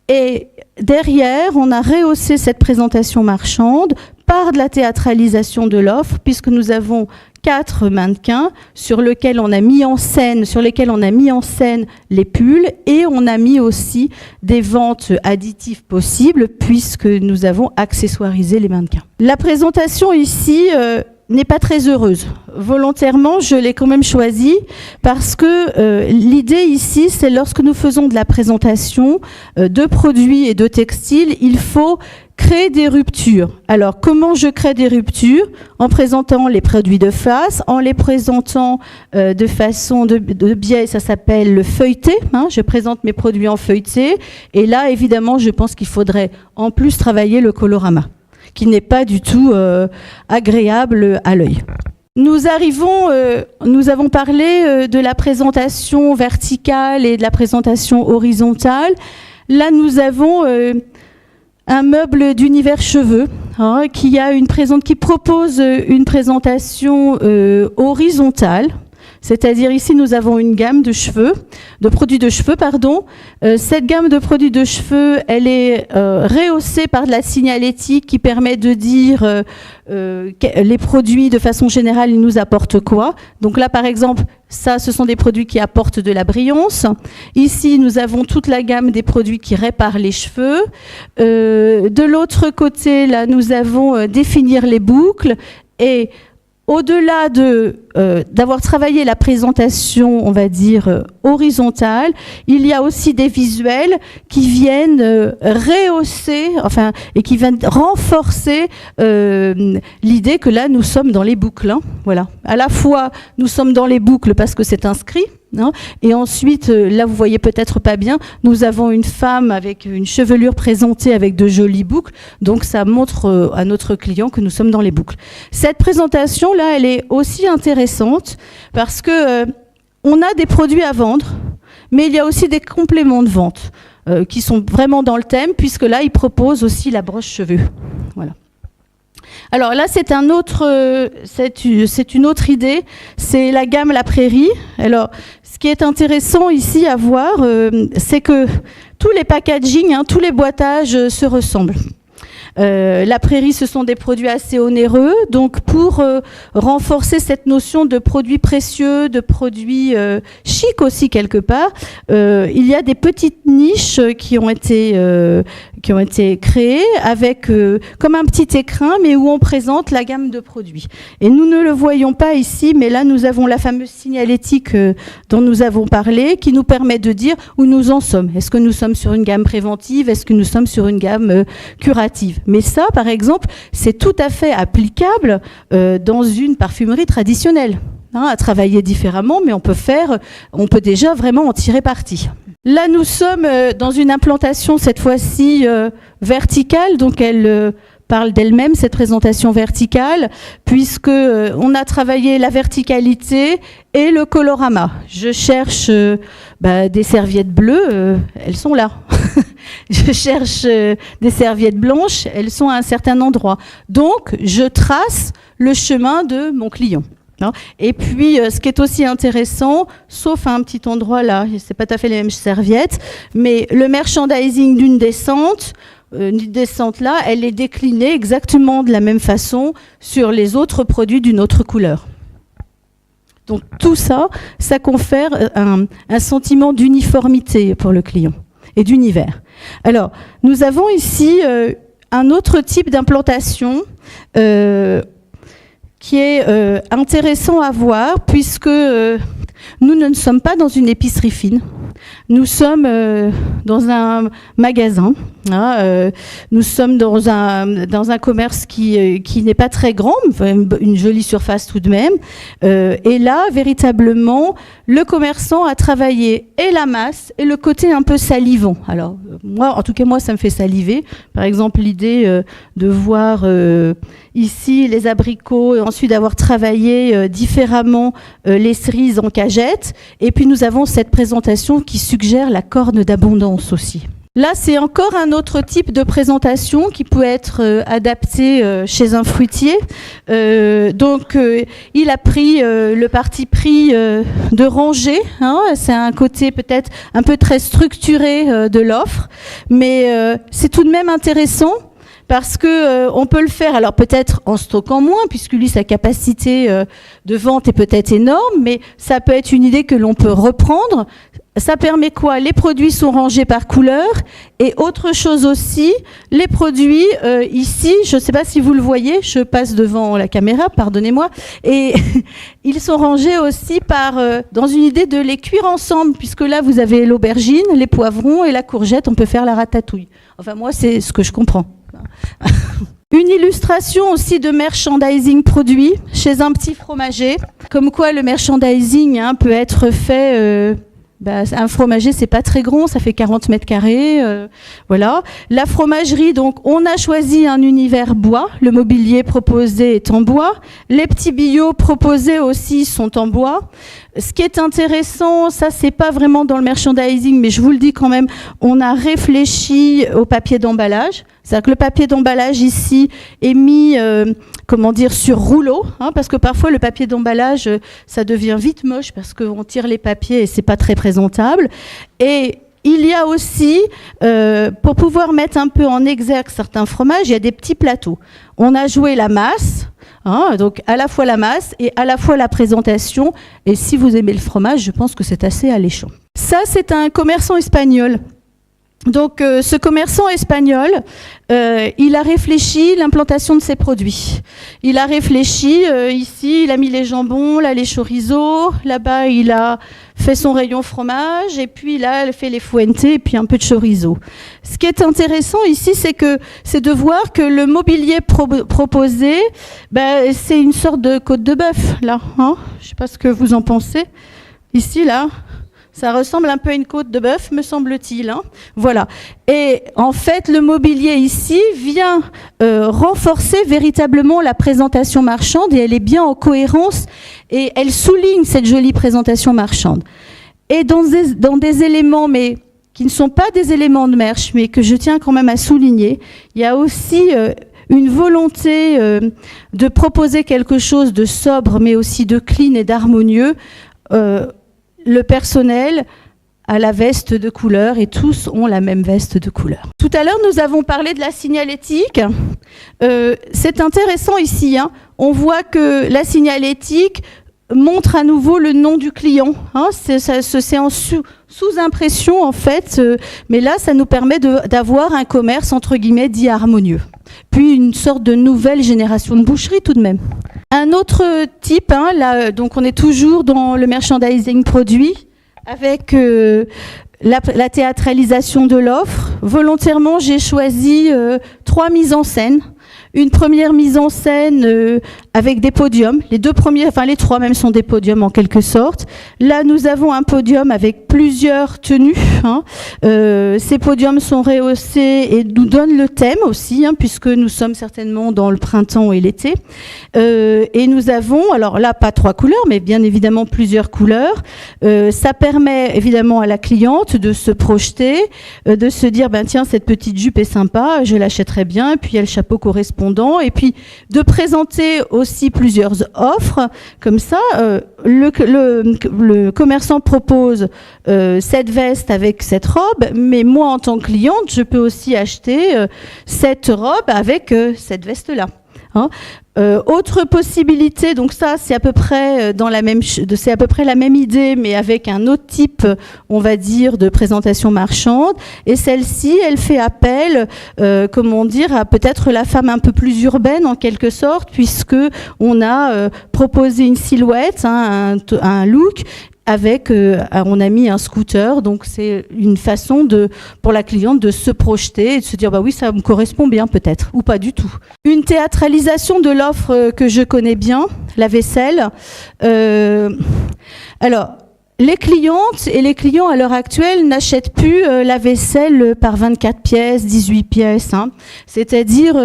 Speaker 1: Et derrière, on a rehaussé cette présentation marchande par de la théâtralisation de l'offre, puisque nous avons 4 mannequins sur lesquels on a mis en scène les pulls, et on a mis aussi des ventes additives possibles, puisque nous avons accessoirisé les mannequins. La présentation ici n'est pas très heureuse. Volontairement, je l'ai quand même choisie parce que l'idée ici, c'est lorsque nous faisons de la présentation de produits et de textiles, il faut créer des ruptures. Alors, comment je crée des ruptures ? En présentant les produits de face, en les présentant de façon de biais, ça s'appelle le feuilleté. Hein, je présente mes produits en feuilleté. Et là, évidemment, je pense qu'il faudrait en plus travailler le colorama, qui n'est pas du tout agréable à l'œil. Nous avons parlé de la présentation verticale et de la présentation horizontale. Là, nous avons un meuble d'univers cheveux, hein, qui propose une présentation horizontale. C'est-à-dire ici, nous avons une gamme de produits de cheveux. Cette gamme de produits de cheveux, elle est rehaussée par de la signalétique qui permet de dire les produits, de façon générale, ils nous apportent quoi. Donc là, par exemple, ça, ce sont des produits qui apportent de la brillance. Ici, nous avons toute la gamme des produits qui réparent les cheveux. De l'autre côté, là, nous avons définir les boucles et au-delà d'avoir travaillé la présentation, on va dire, horizontale, il y a aussi des visuels qui viennent rehausser, et qui viennent renforcer l'idée que là, nous sommes dans les boucles. Hein, voilà. À la fois, nous sommes dans les boucles parce que c'est inscrit, hein, et ensuite, là, vous voyez peut-être pas bien, nous avons une femme avec une chevelure présentée avec de jolies boucles, donc ça montre à notre client que nous sommes dans les boucles. Cette présentation-là, elle est aussi intéressante parce que on a des produits à vendre, mais il y a aussi des compléments de vente qui sont vraiment dans le thème, puisque là, ils proposent aussi la broche cheveux. Voilà. Alors là, c'est une autre idée, c'est la gamme La Prairie. Alors, ce qui est intéressant ici à voir, c'est que tous les packaging, hein, tous les boîtages se ressemblent. La Prairie, ce sont des produits assez onéreux, donc pour renforcer cette notion de produits précieux, de produits chics aussi quelque part, il y a des petites niches qui ont été qui ont été créés avec comme un petit écrin, mais où on présente la gamme de produits. Et nous ne le voyons pas ici, mais là nous avons la fameuse signalétique dont nous avons parlé, qui nous permet de dire où nous en sommes. Est-ce que nous sommes sur une gamme préventive? Est-ce que nous sommes sur une gamme curative? Mais ça, par exemple, c'est tout à fait applicable dans une parfumerie traditionnelle. À travailler différemment, mais on peut déjà vraiment en tirer parti. Là, nous sommes dans une implantation, cette fois-ci verticale, donc elle parle d'elle-même, cette présentation verticale, puisque on a travaillé la verticalité et le colorama. Je cherche des serviettes bleues, elles sont là. Je cherche des serviettes blanches, elles sont à un certain endroit. Donc, je trace le chemin de mon client. Et puis, ce qui est aussi intéressant, sauf à un petit endroit là, c'est pas tout à fait les mêmes serviettes, mais le merchandising d'une descente là, elle est déclinée exactement de la même façon sur les autres produits d'une autre couleur. Donc tout ça, ça confère un sentiment d'uniformité pour le client et d'univers. Alors, nous avons ici un autre type d'implantation qui est intéressant à voir, puisque nous ne sommes pas dans une épicerie fine. Nous sommes dans un magasin. Nous sommes dans un commerce qui n'est pas très grand, une jolie surface tout de même. Et là, véritablement, le commerçant a travaillé et la masse et le côté un peu salivant. Alors, en tout cas, moi, ça me fait saliver. Par exemple, l'idée de voir ici les abricots et ensuite d'avoir travaillé différemment les cerises en cagette. Et puis, nous avons cette présentation qui suggère la corne d'abondance aussi. Là, c'est encore un autre type de présentation qui peut être adapté chez un fruitier. Donc, il a pris le parti pris de ranger. C'est un côté peut-être un peu très structuré de l'offre, mais c'est tout de même intéressant. Parce que on peut le faire, alors peut-être en stockant moins, puisque lui, sa capacité de vente est peut-être énorme, mais ça peut être une idée que l'on peut reprendre. Ça permet quoi? Les produits sont rangés par couleur. Et autre chose aussi, les produits, ici, je ne sais pas si vous le voyez, je passe devant la caméra, pardonnez-moi, et ils sont rangés aussi dans une idée de les cuire ensemble, puisque là, vous avez l'aubergine, les poivrons et la courgette, on peut faire la ratatouille. Enfin, moi, c'est ce que je comprends. Une illustration aussi de merchandising produit chez un petit fromager, comme quoi le merchandising peut être fait... un fromager, c'est pas très grand, ça fait 40 mètres carrés, voilà. La fromagerie, donc, on a choisi un univers bois, le mobilier proposé est en bois, les petits billots proposés aussi sont en bois. Ce qui est intéressant, ça c'est pas vraiment dans le merchandising, mais je vous le dis quand même, on a réfléchi au papier d'emballage. C'est-à-dire que le papier d'emballage ici est mis, sur rouleau, parce que parfois le papier d'emballage, ça devient vite moche parce qu'on tire les papiers et c'est pas très présentable. Et il y a aussi, pour pouvoir mettre un peu en exergue certains fromages, il y a des petits plateaux. On a joué la masse, donc à la fois la masse et à la fois la présentation. Et si vous aimez le fromage, je pense que c'est assez alléchant. Ça, c'est un commerçant espagnol. Donc, ce commerçant espagnol, il a réfléchi l'implantation de ses produits. Il a réfléchi, ici, il a mis les jambons, là, les chorizo, là-bas, il a fait son rayon fromage, et puis là, il fait les fuentes, et puis un peu de chorizo. Ce qui est intéressant ici, c'est de voir que le mobilier proposé, c'est une sorte de côte de bœuf, là. Je ne sais pas ce que vous en pensez. Ici, là. Ça ressemble un peu à une côte de bœuf, me semble-t-il. Voilà. Et en fait, le mobilier ici vient renforcer véritablement la présentation marchande, et elle est bien en cohérence et elle souligne cette jolie présentation marchande. Et dans des éléments, mais qui ne sont pas des éléments de merch, mais que je tiens quand même à souligner, il y a aussi une volonté de proposer quelque chose de sobre, mais aussi de clean et d'harmonieux. Le personnel a la veste de couleur et tous ont la même veste de couleur. Tout à l'heure, nous avons parlé de la signalétique. C'est intéressant ici. On voit que la signalétique montre à nouveau le nom du client. C'est sous impression en fait, mais là ça nous permet d'avoir un commerce entre guillemets dit harmonieux. Puis une sorte de nouvelle génération de boucherie tout de même. Un autre type, hein, là, donc on est toujours dans le merchandising produit, avec la théâtralisation de l'offre. Volontairement, j'ai choisi 3 mises en scène. Une première mise en scène avec des podiums. Les 2 premiers, enfin les 3 même sont des podiums en quelque sorte. Là, nous avons un podium avec plusieurs tenues. Hein. Ces podiums sont rehaussés et nous donnent le thème aussi, hein, puisque nous sommes certainement dans le printemps et l'été. Et nous avons, alors là, pas 3 couleurs, mais bien évidemment plusieurs couleurs. Ça permet évidemment à la cliente de se projeter, de se dire, ben tiens, cette petite jupe est sympa, je l'achèterai bien, et puis il y a le chapeau correspondant, et puis de présenter aussi plusieurs offres. Comme ça, le commerçant propose cette veste avec cette robe, mais moi, en tant que cliente, je peux aussi acheter cette robe avec cette veste-là. Hein. Autre possibilité, donc ça c'est à peu près c'est à peu près la même idée, mais avec un autre type, on va dire, de présentation marchande. Et celle-ci, elle fait appel, comment dire, à peut-être la femme un peu plus urbaine en quelque sorte, puisque on a proposé une silhouette, hein, un look. Avec, on a mis un scooter, donc c'est une façon pour la cliente de se projeter et de se dire bah oui, ça me correspond bien peut-être, ou pas du tout. Une théâtralisation de l'offre que je connais bien, la vaisselle. Alors, les clientes et les clients à l'heure actuelle n'achètent plus la vaisselle par 24 pièces, 18 pièces. Hein. C'est-à-dire,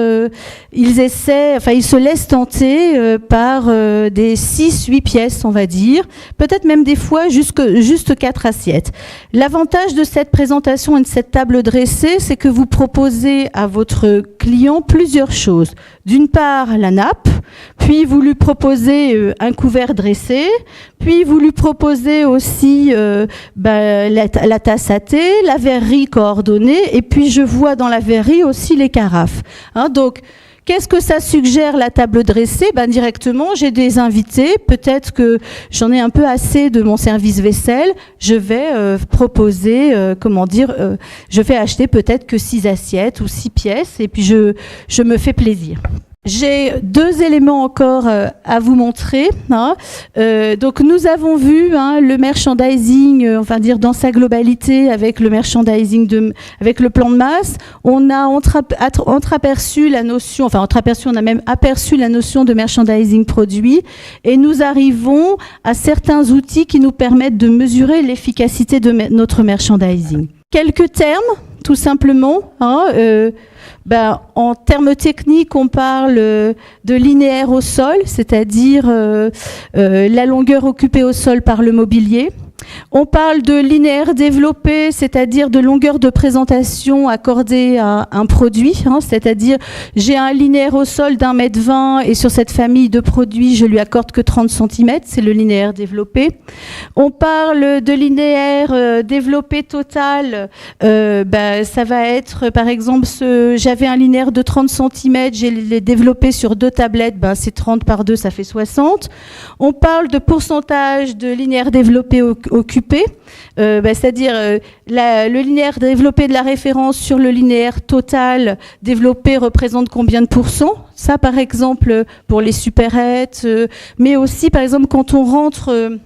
Speaker 1: ils se laissent tenter par des 6, 8 pièces, on va dire. Peut-être même des fois juste 4 assiettes. L'avantage de cette présentation et de cette table dressée, c'est que vous proposez à votre client plusieurs choses. D'une part, la nappe, puis vous lui proposez un couvert dressé, puis vous lui proposez aussi la tasse à thé, la verrerie coordonnée, et puis je vois dans la verrerie aussi les carafes. Hein, donc, qu'est-ce que ça suggère, la table dressée ? Ben, directement, j'ai des invités, peut-être que j'en ai un peu assez de mon service vaisselle, je vais proposer, je vais acheter peut-être que 6 assiettes ou 6 pièces, et puis je me fais plaisir. J'ai 2 éléments encore à vous montrer. Hein. Donc nous avons vu le merchandising, on va dire dans sa globalité, avec le merchandising avec le plan de masse. On a entreaperçu la notion, on a même aperçu la notion de merchandising produit, et nous arrivons à certains outils qui nous permettent de mesurer l'efficacité de notre merchandising. Quelques termes, tout simplement. En termes techniques, on parle de linéaire au sol, c'est-à-dire la longueur occupée au sol par le mobilier. On parle de linéaire développé, c'est-à-dire de longueur de présentation accordée à un produit, c'est-à-dire j'ai un linéaire au sol d'1,20 m et sur cette famille de produits, je lui accorde que 30 cm, c'est le linéaire développé. On parle de linéaire développé total, ça va être par exemple, j'avais un linéaire de 30 cm, j'ai les développé sur 2 tablettes, c'est 30 par 2, ça fait 60. On parle de pourcentage de linéaire développé occupé, c'est-à-dire le linéaire développé de la référence sur le linéaire total développé représente combien de pourcents ? Ça, par exemple, pour les supérettes, mais aussi, par exemple, quand on rentre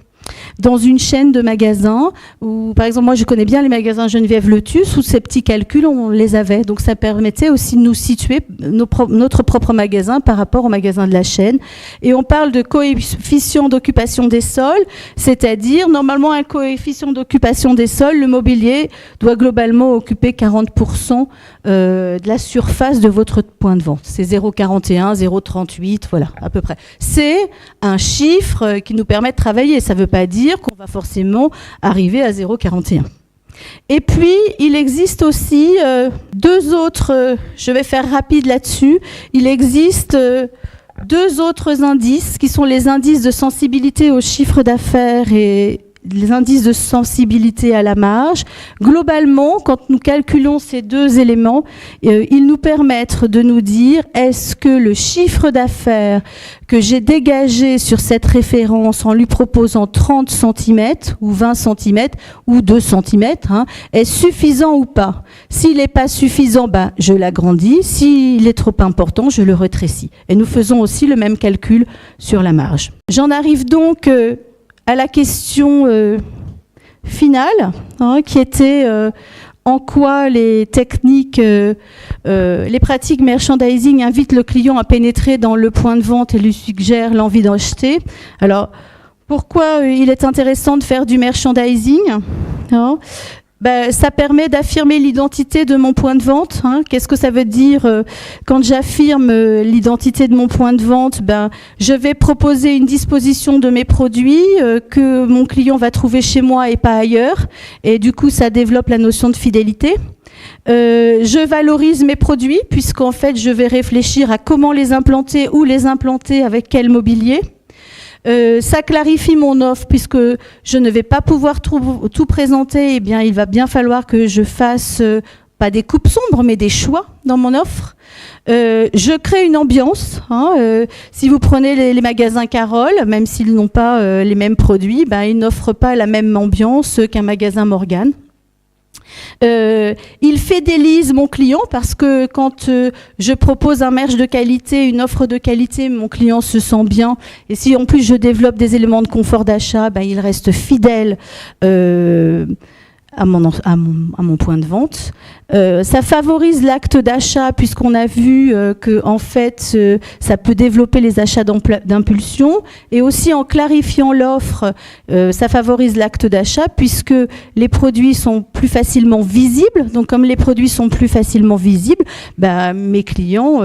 Speaker 1: dans une chaîne de magasins, où, par exemple, moi, je connais bien les magasins Geneviève Lotus, où ces petits calculs, on les avait. Donc, ça permettait aussi de nous situer notre propre magasin par rapport au magasin de la chaîne. Et on parle de coefficient d'occupation des sols, c'est-à-dire, normalement, un coefficient d'occupation des sols, le mobilier doit globalement occuper 40% de la surface de votre point de vente. C'est 0,41, 0,38, voilà, à peu près. C'est un chiffre qui nous permet de travailler. Ça ne veut pas dire qu'on va forcément arriver à 0,41. Et puis, il existe aussi 2 autres, je vais faire rapide là-dessus, il existe 2 autres indices qui sont les indices de sensibilité au chiffre d'affaires et les indices de sensibilité à la marge. Globalement, quand nous calculons ces deux éléments, ils nous permettent de nous dire est-ce que le chiffre d'affaires que j'ai dégagé sur cette référence en lui proposant 30 cm ou 20 cm ou 2 cm est suffisant ou pas. S'il n'est pas suffisant, je l'agrandis. S'il est trop important, je le rétrécis. Et nous faisons aussi le même calcul sur la marge. J'en arrive donc à la question finale, qui était en quoi les techniques, les pratiques merchandising invitent le client à pénétrer dans le point de vente et lui suggèrent l'envie d'acheter. Alors, pourquoi il est intéressant de faire du merchandising ? Ça permet d'affirmer l'identité de mon point de vente. Qu'est-ce que ça veut dire quand j'affirme l'identité de mon point de vente ? Je vais proposer une disposition de mes produits que mon client va trouver chez moi et pas ailleurs. Et du coup, ça développe la notion de fidélité. Je valorise mes produits puisqu'en fait, je vais réfléchir à comment les implanter, où les implanter, avec quel mobilier. Ça clarifie mon offre puisque je ne vais pas pouvoir tout présenter. Eh bien, il va bien falloir que je fasse pas des coupes sombres, mais des choix dans mon offre. Je crée une ambiance. Si vous prenez les magasins Carole, même s'ils n'ont pas les mêmes produits, ils n'offrent pas la même ambiance qu'un magasin Morgane. Il fidélise mon client parce que quand je propose un merch de qualité, une offre de qualité, mon client se sent bien. Et si en plus je développe des éléments de confort d'achat, il reste fidèle à mon point de vente. Ça favorise l'acte d'achat puisqu'on a vu que en fait ça peut développer les achats d'impulsion, et aussi en clarifiant l'offre, ça favorise l'acte d'achat puisque les produits sont plus facilement visibles. Donc comme les produits sont plus facilement visibles, mes clients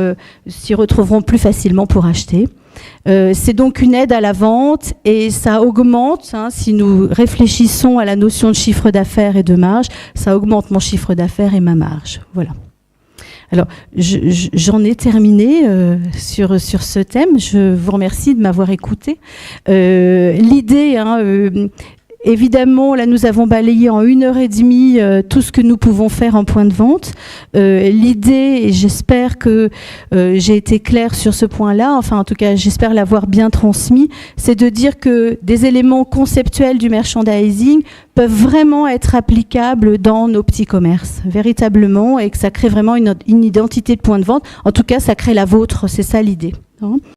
Speaker 1: s'y retrouveront plus facilement pour acheter. C'est donc une aide à la vente et ça augmente, si nous réfléchissons à la notion de chiffre d'affaires et de marge, ça augmente mon chiffre d'affaires et ma marge. Voilà. Alors, j'en ai terminé sur ce thème. Je vous remercie de m'avoir écouté. L'idée... évidemment, là, nous avons balayé en 1h30 tout ce que nous pouvons faire en point de vente. L'idée, et j'espère que j'ai été claire sur ce point-là, enfin, en tout cas, j'espère l'avoir bien transmis, c'est de dire que des éléments conceptuels du merchandising peuvent vraiment être applicables dans nos petits commerces, véritablement, et que ça crée vraiment une identité de point de vente. En tout cas, ça crée la vôtre, c'est ça l'idée.